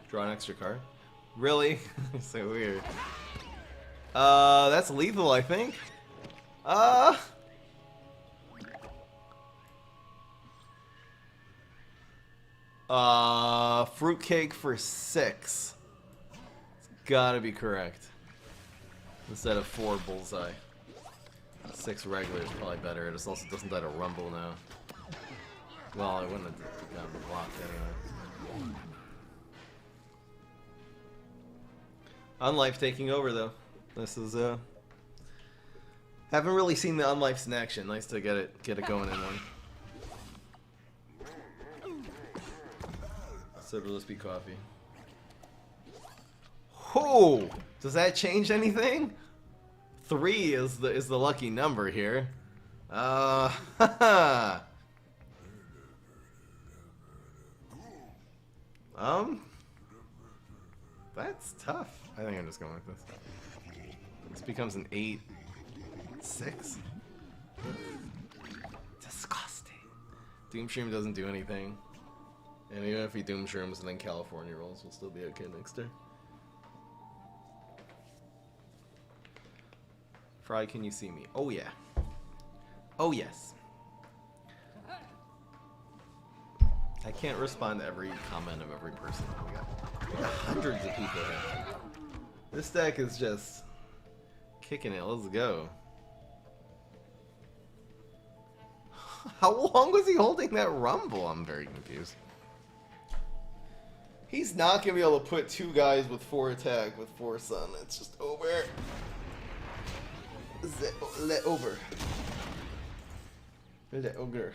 Draw an extra card? Really? So weird. That's lethal, I think. Fruitcake for 6. It's gotta be correct. Instead of 4 bullseye. 6 regular is probably better. It just also doesn't die to rumble now. Well, I wouldn't have gotten blocked anyway. Unlife taking over though. This is haven't really seen the Unlifes in action. Nice to get it going in one. So it'll just be coffee. Oh! Does that change anything? 3 is the lucky number here. That's tough. I think I'm just going with this. This becomes an 8, 6. Disgusting. Doomshroom doesn't do anything. And even if he Doomshrooms and then California rolls, we'll still be okay next turn. Fry, can you see me? Oh yeah. Oh yes. I can't respond to every comment of every person. We got hundreds of people here. This deck is just kicking it. Let's go. How long was he holding that rumble? I'm very confused. He's not going to be able to put 2 guys with 4 attack with 4 sun. It's just over. Let over. Let over.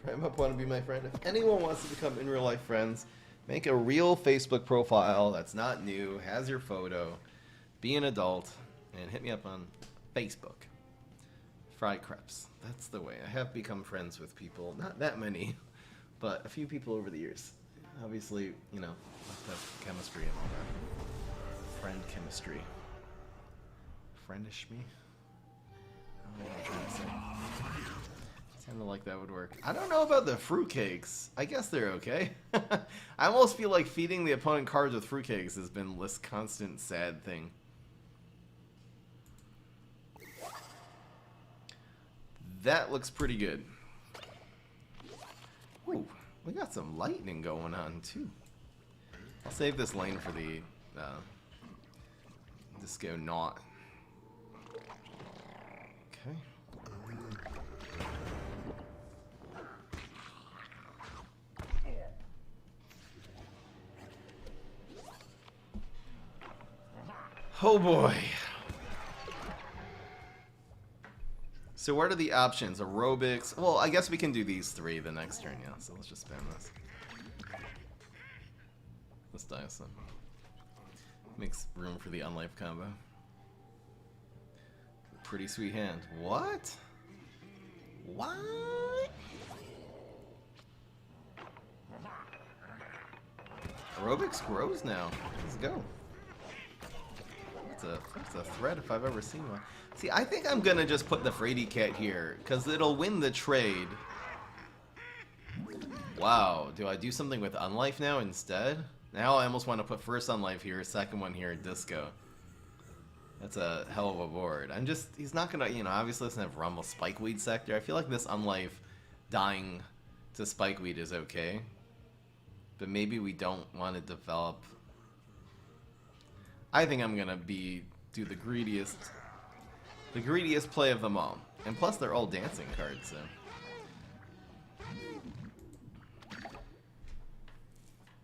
Prime Up want to be my friend. If anyone wants to become in real life friends, make a real Facebook profile that's not new, has your photo, be an adult, and hit me up on Facebook. Fry Creps. That's the way. I have become friends with people. Not that many, but a few people over the years. Obviously, you know, have chemistry and all that. Friend chemistry. Friendish me? I don't know what I'm trying to say. Sounded like that would work. I don't know about the fruitcakes. I guess they're okay. I almost feel like feeding the opponent cards with fruitcakes has been this constant sad thing. That looks pretty good. Ooh, we got some lightning going on too. I'll save this lane for the Disco Knot. Okay. Oh boy. So what are the options? Aerobics. Well, I guess we can do these 3 the next turn, yeah. So let's just spam this. Let's die some. Makes room for the Unlife combo. Pretty sweet hand. What? What? Aerobics grows now. Let's go. That's a threat if I've ever seen one. See, I think I'm gonna just put the Frady Cat here, because it'll win the trade. Wow, do I do something with Unlife now instead? Now I almost want to put first Unlife here, second one here, Disco. That's a hell of a board. He's not gonna, obviously doesn't have Rumble Spikeweed Sector. I feel like this Unlife dying to Spikeweed is okay. But maybe we don't want to develop. I think I'm gonna do the greediest play of them all. And plus they're all dancing cards, so.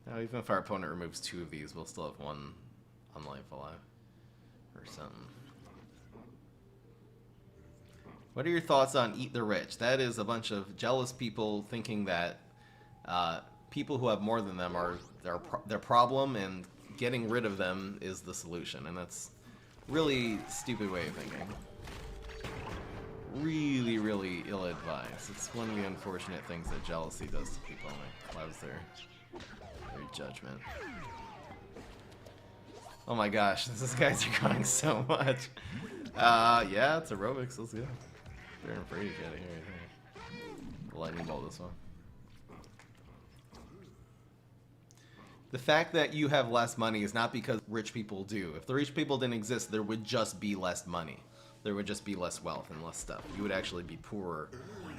Now even if our opponent removes 2 of these, we'll still have 1 Unlife alive. Or something. What are your thoughts on Eat the Rich? That is a bunch of jealous people thinking that people who have more than them are their problem, and getting rid of them is the solution. And that's really stupid way of thinking. Really, really ill-advised. It's one of the unfortunate things that jealousy does to people, and it clouds their judgment. Oh my gosh, these guys are crying so much. Yeah, it's aerobics, let's go. They're afraid to get it here, I think. Lightning bolt this one. The fact that you have less money is not because rich people do. If the rich people didn't exist, there would just be less money. There would just be less wealth and less stuff. You would actually be poorer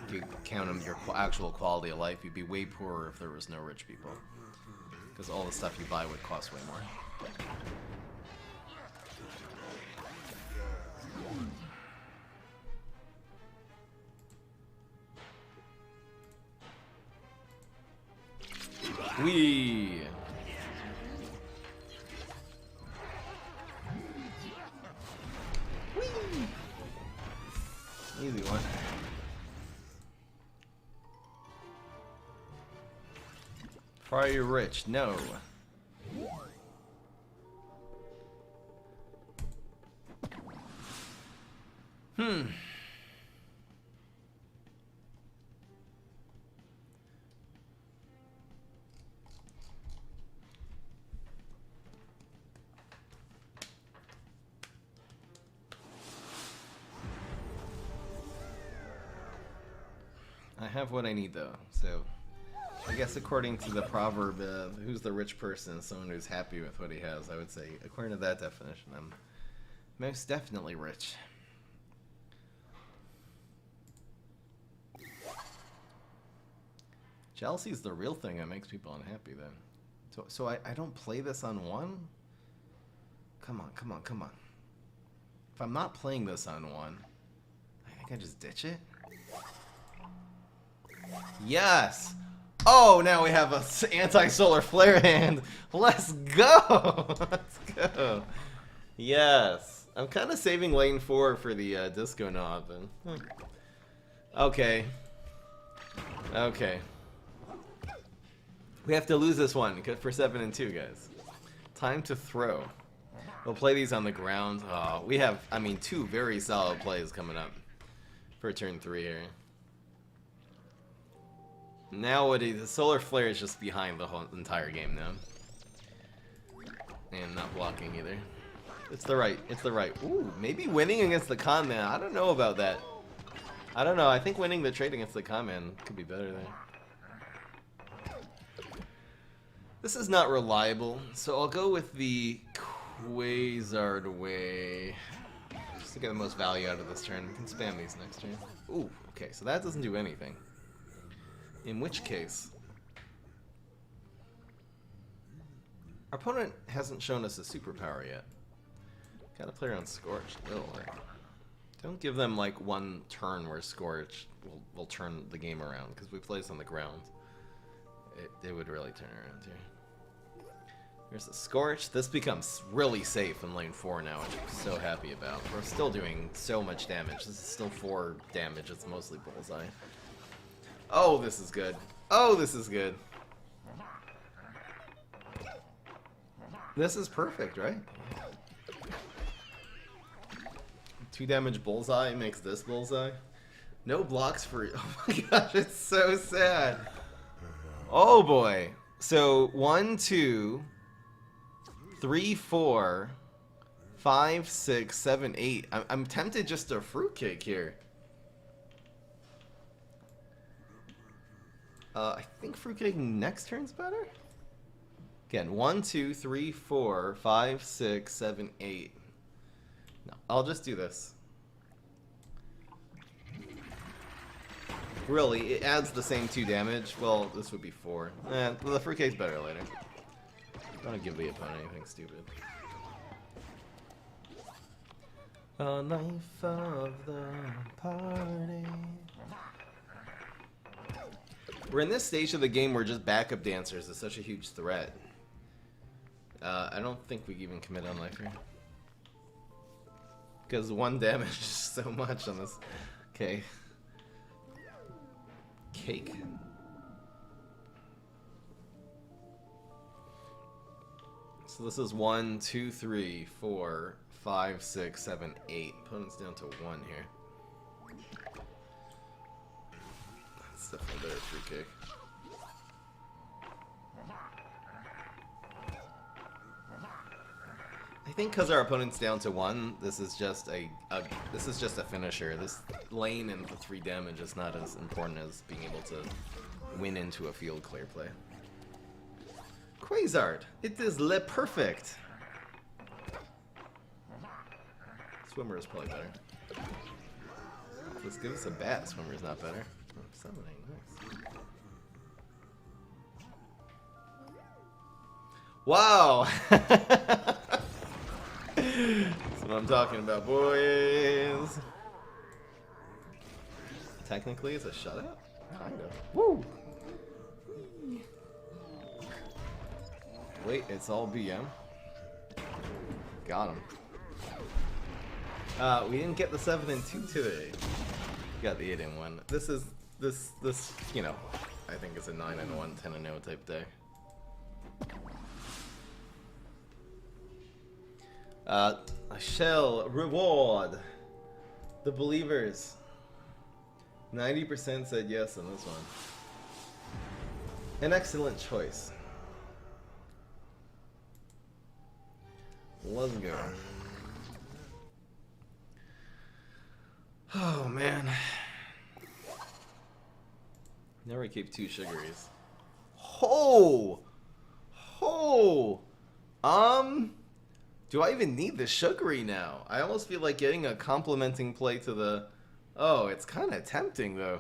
if you count on your actual quality of life. You'd be way poorer if there was no rich people. Because all the stuff you buy would cost way more. Wee. Easy one. Are you rich? No. I have what I need though, so I guess according to the proverb, who's the rich person? Someone who's happy with what he has. I would say, according to that definition, I'm most definitely rich. Jealousy is the real thing that makes people unhappy then. So I don't play this on 1? Come on, come on, come on. If I'm not playing this on 1, I think I just ditch it. Yes! Oh, now we have a anti-solar flare hand. Let's go! Let's go. Yes. I'm kind of saving lane 4 for the disco knob. Okay. Okay. We have to lose this one for 7 and 2, guys. Time to throw. We'll play these on the ground. Oh, we have, I mean, 2 very solid plays coming up for turn 3 here. Now the solar flare is just behind the whole entire game now. And not blocking either. It's the right. Ooh, maybe winning against the con man. I don't know about that. I don't know. I think winning the trade against the con man could be better there. This is not reliable, so I'll go with the Quasar way. Just to get the most value out of this turn. We can spam these next turn. Ooh, okay, so that doesn't do anything. In which case, our opponent hasn't shown us a superpower yet. Gotta play around Scorch. Don't give them like 1 turn where Scorch will turn the game around, because we play this on the ground. It would really turn around here. Here's the Scorch. This becomes really safe in lane 4 now, which I'm so happy about. We're still doing so much damage. This is still 4 damage. It's mostly bullseye. Oh, this is good. Oh, this is good. This is perfect, right? 2 damage bullseye makes this bullseye. No blocks for... Oh my gosh, it's so sad. Oh boy. So 1, 2, 3, 4, 5, 6, 7, 8. I'm tempted just to fruitcake here. I think fruitcake next turn's better. Again, 1, 2, 3, 4, 5, 6, 7, 8. No, I'll just do this. Really, it adds the same 2 damage. Well, this would be 4. The fruitcake's better later. Don't give the opponent anything stupid. A life of the party. We're in this stage of the game where just backup dancers is such a huge threat. I don't think we even commit on life here. Because 1 damage is so much on this. Okay. Cake. So this is 1, 2, 3, 4, 5, 6, 7, 8. Opponent's down to 1 here. That's definitely better fruitcake. I think because our opponent's down to 1, this is just a finisher. This lane and the 3 damage is not as important as being able to win into a field clear play. Quasar, it is le perfect. Swimmer is probably better. Let's give us a bat. Swimmer is not better. Oh, summoning, nice. Wow. That's what I'm talking about, boys. Technically, it's a shutout? Kind of. Woo! Wait, it's all BM? Got him. We didn't get the 7 and 2 today. We got the 8 and 1. This, you know, I think it's a 9 and 1, 10 and 0 type day. I shall reward the believers. 90% said yes on this one. An excellent choice. Let's go. Oh man. Never keep 2 sugaries. Ho! Ho! Do I even need the sugary now? I almost feel like getting a complimenting play to the... Oh, it's kind of tempting, though.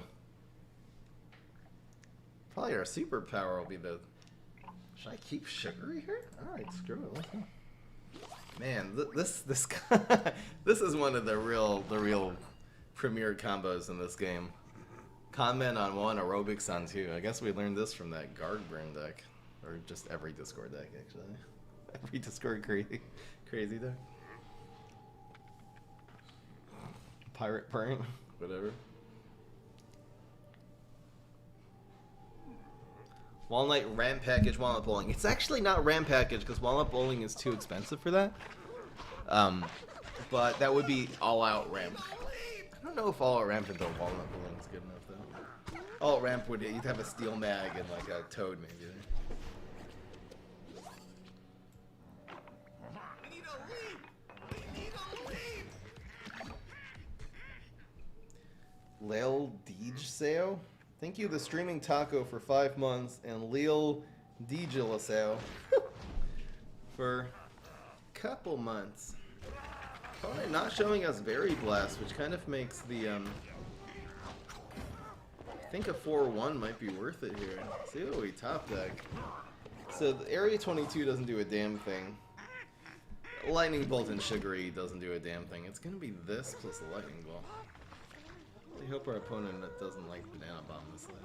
Probably our superpower will be the... Should I keep sugary here? Alright, screw it. Let's go. Man, this this is one of the real premier combos in this game. Comment on 1, aerobics on 2. I guess we learned this from that Gargburn deck. Or just every Discord deck, actually. Every Discord crazy deck. Pirate Parent, whatever. Walnut ramp package, walnut bowling. It's actually not ramp package because walnut bowling is too expensive for that. But that would be all out ramp. I don't know if all out ramp into walnut bowling is good enough though. All out ramp would, you'd have a steel mag and like a toad maybe. Lil Deej thank you, the streaming taco, for 5 months, and Lil Deej for a couple months. Probably not showing us Very Blast, which kind of makes the I think a 4-1 might be worth it here. See what we top deck. So the Area 22 doesn't do a damn thing. Lightning Bolt and Sugary doesn't do a damn thing. It's gonna be this plus the Lightning Bolt. I hope our opponent doesn't like Banana Bomb this later.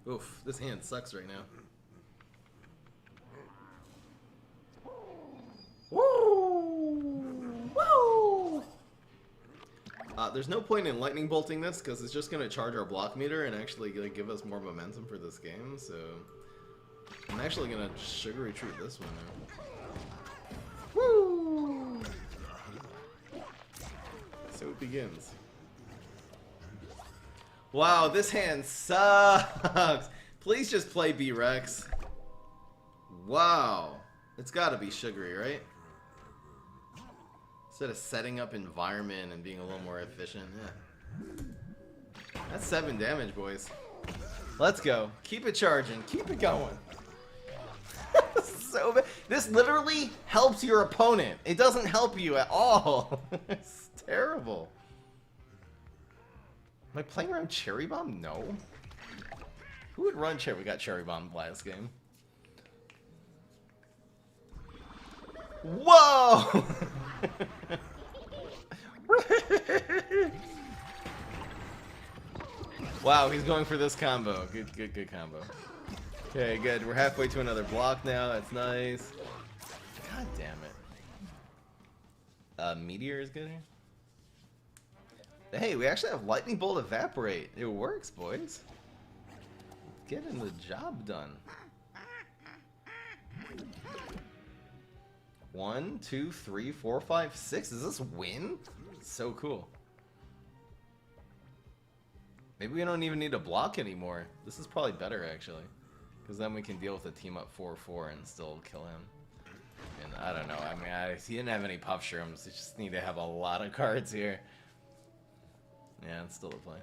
Oof, this hand sucks right now. Woo! Woo! There's no point in Lightning Bolting this because it's just going to charge our block meter and actually give us more momentum for this game, so I'm actually going to Sugar Retreat this one now. Woo! So it begins. Wow, this hand sucks. Please just play B-Rex. Wow. It's gotta be Sugary, right? Instead of setting up environment and being a little more efficient. Yeah. That's 7 damage, boys. Let's go. Keep it charging. Keep it going. so bad. This literally helps your opponent. It doesn't help you at all. It's terrible. Am I playing around Cherry Bomb? No. Who would run Cherry? We got Cherry Bomb last game. Whoa! Wow, he's going for this combo. Good combo. Okay, good. We're halfway to another block now. That's nice. God damn it. Meteor is good here. Hey, we actually have Lightning Bolt Evaporate. It works, boys. Getting the job done. 1, 2, 3, 4, 5, 6. Is this win? So cool. Maybe we don't even need to block anymore. This is probably better, actually. Because then we can deal with a team up 4-4 and still kill him. And I don't know. I mean, he didn't have any puff shrooms. You just need to have a lot of cards here. Yeah, it's still a play.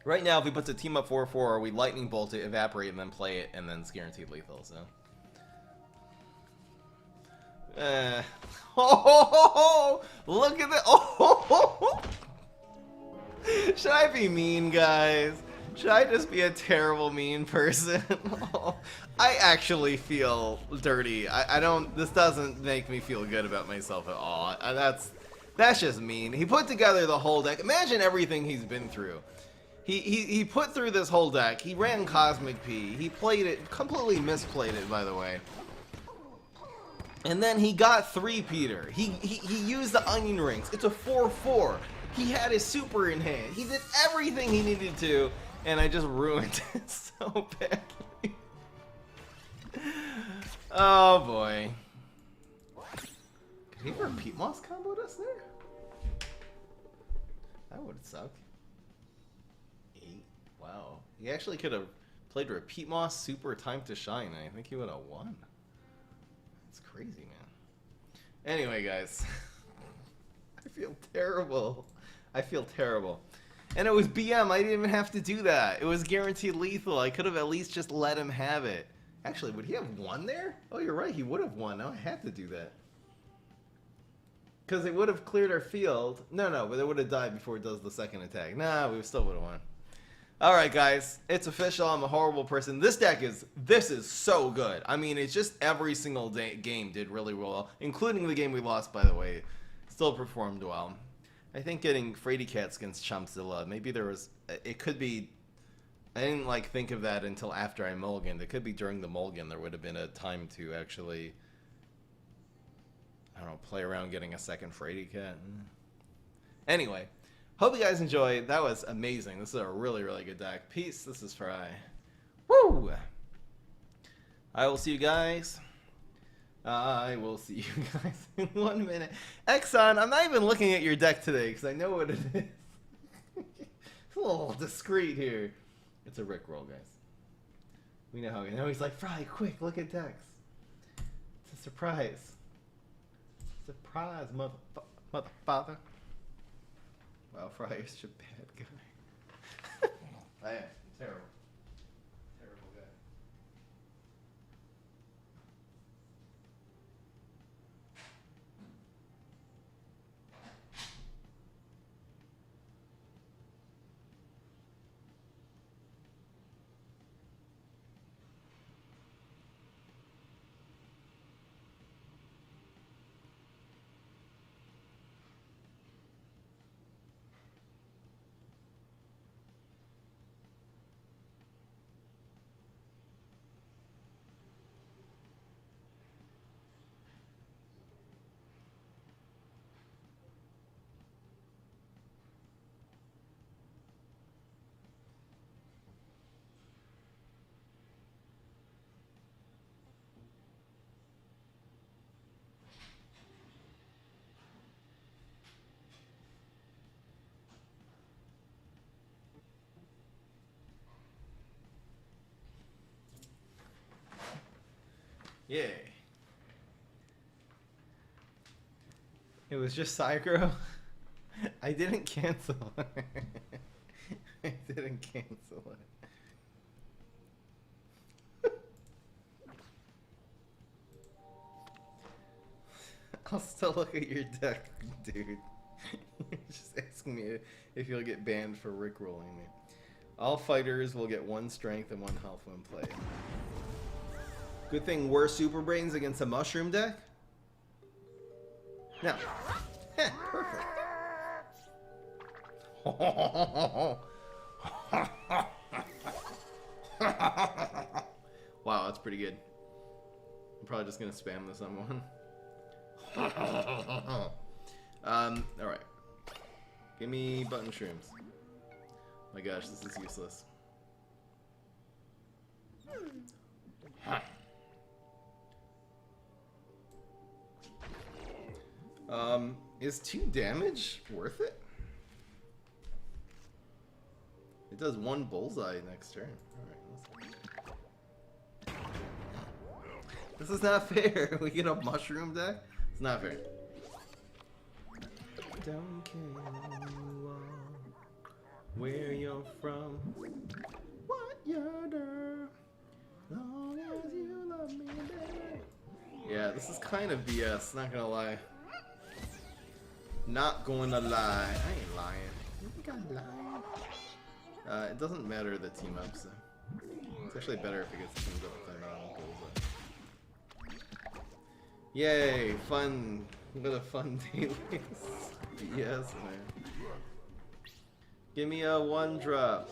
Right now, if we put the team up 4-4, we lightning bolt it, evaporate, and then play it, and then it's guaranteed lethal, so. Oh, look at that. Oh, should I be mean, guys? Should I just be a terrible mean person? I actually feel dirty. I don't, this doesn't make me feel good about myself at all. That's just mean. He put together the whole deck. Imagine everything he's been through. He put through this whole deck. He ran Cosmic P. He played it, completely misplayed it, by the way. And then he got 3-peater. He used the onion rings. It's a 4-4. He had his super in hand. He did everything he needed to, and I just ruined it so badly. Oh boy. Could he repeat Moss comboed us there? That would suck. 8. Wow. He actually could have played Repeat Moss Super Time to Shine, and I think he would have won. That's crazy, man. Anyway, guys. I feel terrible. I feel terrible. And it was BM. I didn't even have to do that. It was guaranteed lethal. I could have at least just let him have it. Actually, would he have won there? Oh, you're right. He would have won. Now I had to do that. Because it would have cleared our field. No, but it would have died before it does the second attack. Nah, we still would have won. Alright, guys. It's official. I'm a horrible person. This is so good. I mean, it's just every single game did really well. Including the game we lost, by the way. Still performed well. I think getting Frady Cats against Chompzilla, maybe there was, it could be, I didn't like think of that until after I mulliganed. It could be during the mulligan there would have been a time to actually, I don't know, play around getting a second Frady Cat. Anyway, hope you guys enjoyed. That was amazing. This is a really, really good deck. Peace. This is Fry. Woo! I will see you guys. I will see you guys in 1 minute. Exxon, I'm not even looking at your deck today because I know what it is. It's a little discreet here. It's a Rickroll, guys. We know how we know. He's like, Fry, quick, look at decks. It's a surprise. Surprise, mother father. Wow, Fry is such a bad guy. I am. Terrible. Terrible guy. Yay. It was just Psycho. I didn't cancel it. I didn't cancel it. I'll still look at your deck, dude. You're just asking me if you'll get banned for rickrolling me. All fighters will get 1 strength and 1 health when played. Good thing we're super brains against a mushroom deck? No. Heh, perfect. Wow, that's pretty good. I'm probably just gonna spam this on one. Alright. Give me button shrooms. My gosh, this is useless. Is 2 damage worth it? It does 1 bullseye next turn. Alright, this is not fair. We get a mushroom deck? It's not fair. Don't care who you are, where you're from, what you do, long as you love me, baby. Yeah, this is kind of BS, not gonna lie. Not gonna lie. I ain't lying. You think I'm lying? It doesn't matter the team ups. So. It's actually better if it gets teamed up with their goals. Yay! Fun! What a fun day. Yes, man. Give me a 1-drop.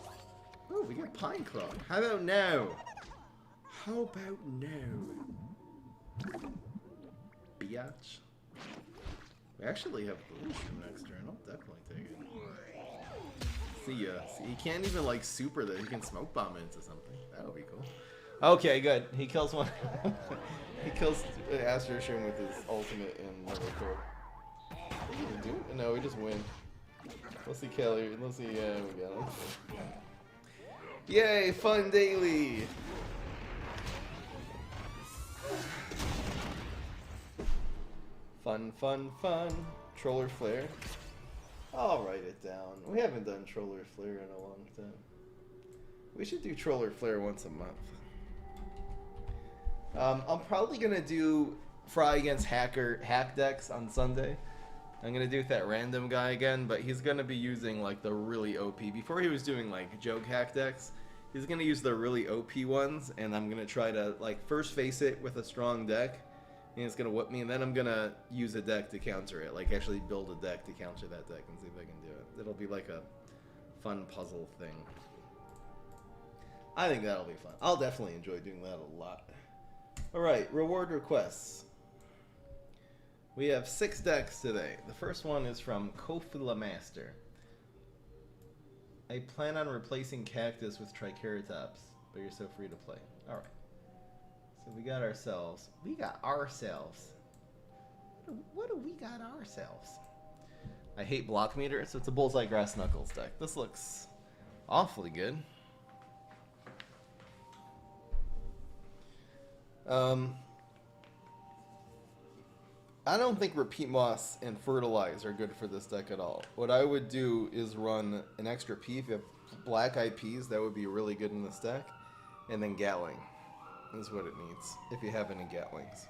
Oh, we got Pine Claw. How about now? How about now? Biatch. We actually have Boogaloo next turn. I'll definitely take it. See ya. See, he can't even like super that he can smoke bomb into something. That would be cool. Okay, good. He kills one. He kills Astro Shroom with his ultimate in level 4. What do we do? No, we just win. Let's see Kelly. Let's see. Yeah, we got him. Yay! Fun daily. Fun, fun, fun. Troller Flare. I'll write it down. We haven't done Troller Flare in a long time. We should do Troller Flare once a month. I'm probably gonna do Fry against hack decks on Sunday. I'm gonna do with that random guy again, but he's gonna be using like the really OP. Before he was doing like joke hack decks, he's gonna use the really OP ones, and I'm gonna try to like first face it with a strong deck. And it's gonna whip me, and then I'm gonna use a deck to counter it. Like actually build a deck to counter that deck and see if I can do it. It'll be like a fun puzzle thing. I think that'll be fun. I'll definitely enjoy doing that a lot. Alright, reward requests. We have 6 decks today. The first one is from Kofula Master. I plan on replacing Cactus with Triceratops, but you're so free to play. Alright. So we got ourselves. What do we got ourselves? I hate block meter, so it's a Bullseye Grass Knuckles deck. This looks awfully good. I don't think Repeat Moss and Fertilize are good for this deck at all. What I would do is run an extra P. If you have black IPs, that would be really good in this deck. And then Gatling is what it needs, if you have any Gatlings.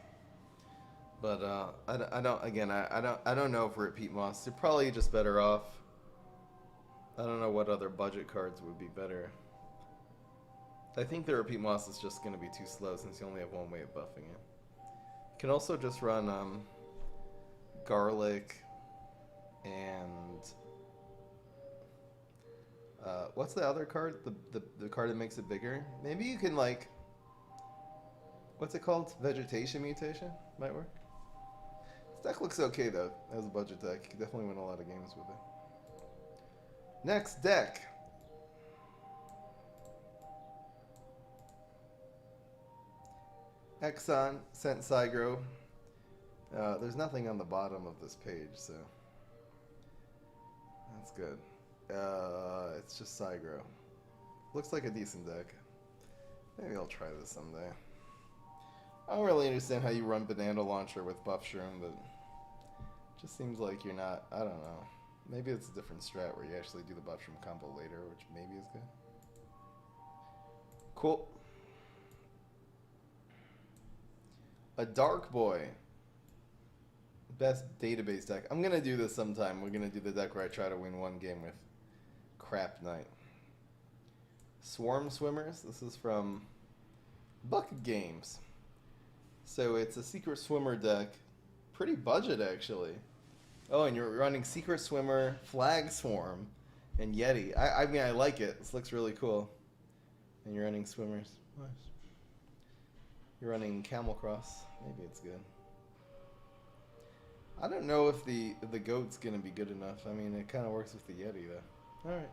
But I don't know if Repeat Moss. You're probably just better off. I don't know what other budget cards would be better. I think the Repeat Moss is just going to be too slow since you only have one way of buffing it. You can also just run Garlic and what's the other card? The card that makes it bigger? Maybe you can like, what's it called? Vegetation Mutation? Might work. This deck looks okay though, as a budget deck. You can definitely win a lot of games with it. Next deck. Exxon sent Cygro. There's nothing on the bottom of this page, so that's good. It's just Cygro. Looks like a decent deck. Maybe I'll try this someday. I don't really understand how you run Banana Launcher with Buff Shroom, but it just seems like you're not, I don't know. Maybe it's a different strat where you actually do the Buff Shroom combo later, which maybe is good. Cool. A Dark Boy. Best database deck. I'm gonna do this sometime. We're gonna do the deck where I try to win one game with Crap Knight. Swarm Swimmers. This is from Bucket Games. So it's a Secret Swimmer deck. Pretty budget, actually. Oh, and you're running Secret Swimmer, Flag Swarm, and Yeti. I mean, I like it. This looks really cool. And you're running Swimmers. Nice. You're running Camel Cross. Maybe it's good. I don't know if the goat's gonna be good enough. I mean, it kind of works with the Yeti, though. All right.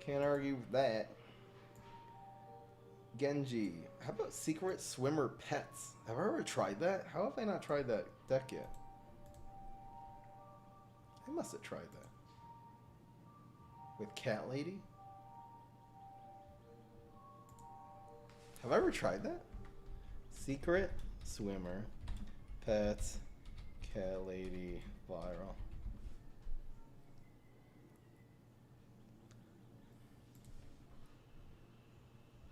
Can't argue with that. Genji. How about Secret Swimmer Pets? Have I ever tried that? How have I not tried that deck yet? I must have tried that. With Cat Lady? Have I ever tried that? Secret Swimmer Pets Cat Lady Viral.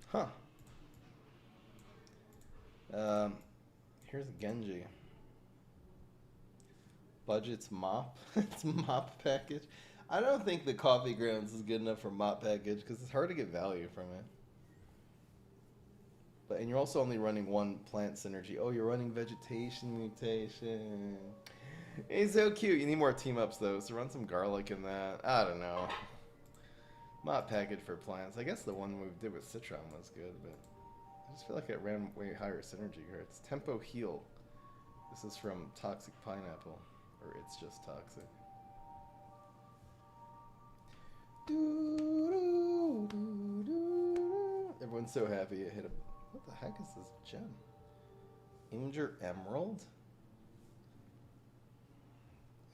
Huh. Here's a Genji. Budget's mop. It's mop package. I don't think the Coffee Grounds is good enough for mop package because it's hard to get value from it. But and you're also only running one plant synergy. Oh, you're running vegetation mutation. It's so cute. You need more team ups though, so run some garlic in that. I don't know. Mop package for plants. I guess the one we did with Citron was good, but I just feel like it ran way higher synergy here. It's Tempo Heal. This is from Toxic Pineapple. Or It's Just Toxic. Everyone's so happy it hit a... What the heck is this gem? Imgur Emerald?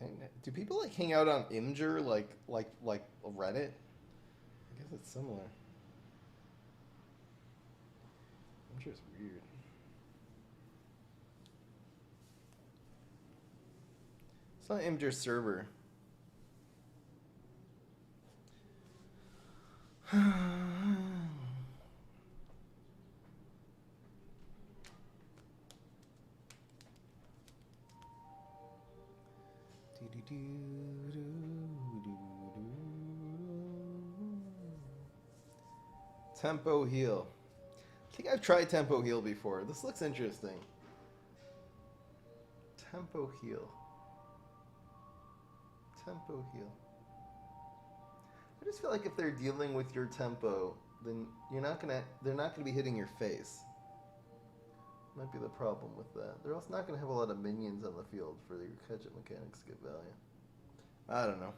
And do people like hang out on Imgur like Reddit? I guess it's similar. Imgur's weird. It's not Imgur server. Tempo Heal. I think I've tried Tempo Heal before. This looks interesting. Tempo Heal. Tempo Heal. I just feel like if they're dealing with your tempo, then they're not gonna be hitting your face. Might be the problem with that. They're also not gonna have a lot of minions on the field for your gadget mechanics to get value. I don't know.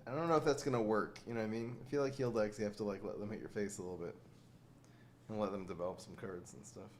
I don't know if that's gonna work. You know what I mean? I feel like heal decks, you have to like let them hit your face a little bit and let them develop some cards and stuff.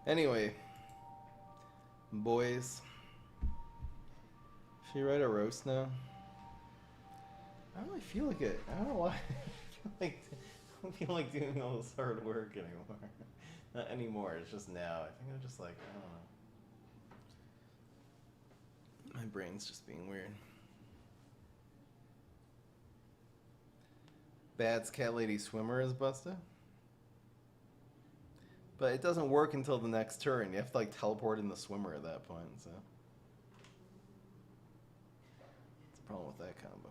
Anyway, boys, should you write a roast now? I don't really feel like it. I don't know why. I don't feel like doing all this hard work anymore. Not anymore. It's just now. I think I'm just like, I don't know. My brain's just being weird. Bad's Cat Lady Swimmer is busted. But it doesn't work until the next turn. You have to like teleport in the swimmer at that point, so. That's the problem with that combo.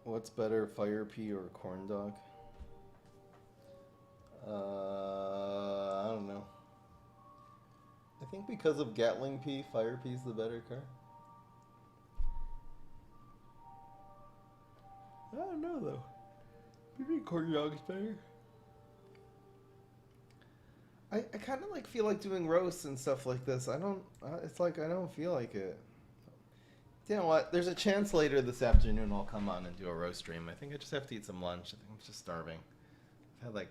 What's better, Fire Pea or Corn Dog? I don't know. I think because of Gatling Pea, Fire Pea's the better card. I don't know though. Maybe corn dog's better. I kind of like feel like doing roasts and stuff like this. I don't. It's like I don't feel like it. You know what? There's a chance later this afternoon I'll come on and do a roast stream. I think I just have to eat some lunch. I think I'm just starving. I've had like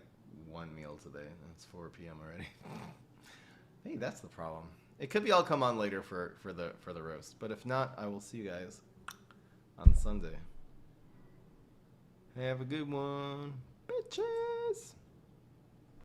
one meal today, and it's 4 p.m. already. Hey, that's the problem. It could be I'll come on later for the roast, but if not, I will see you guys on Sunday. Have a good one, bitches.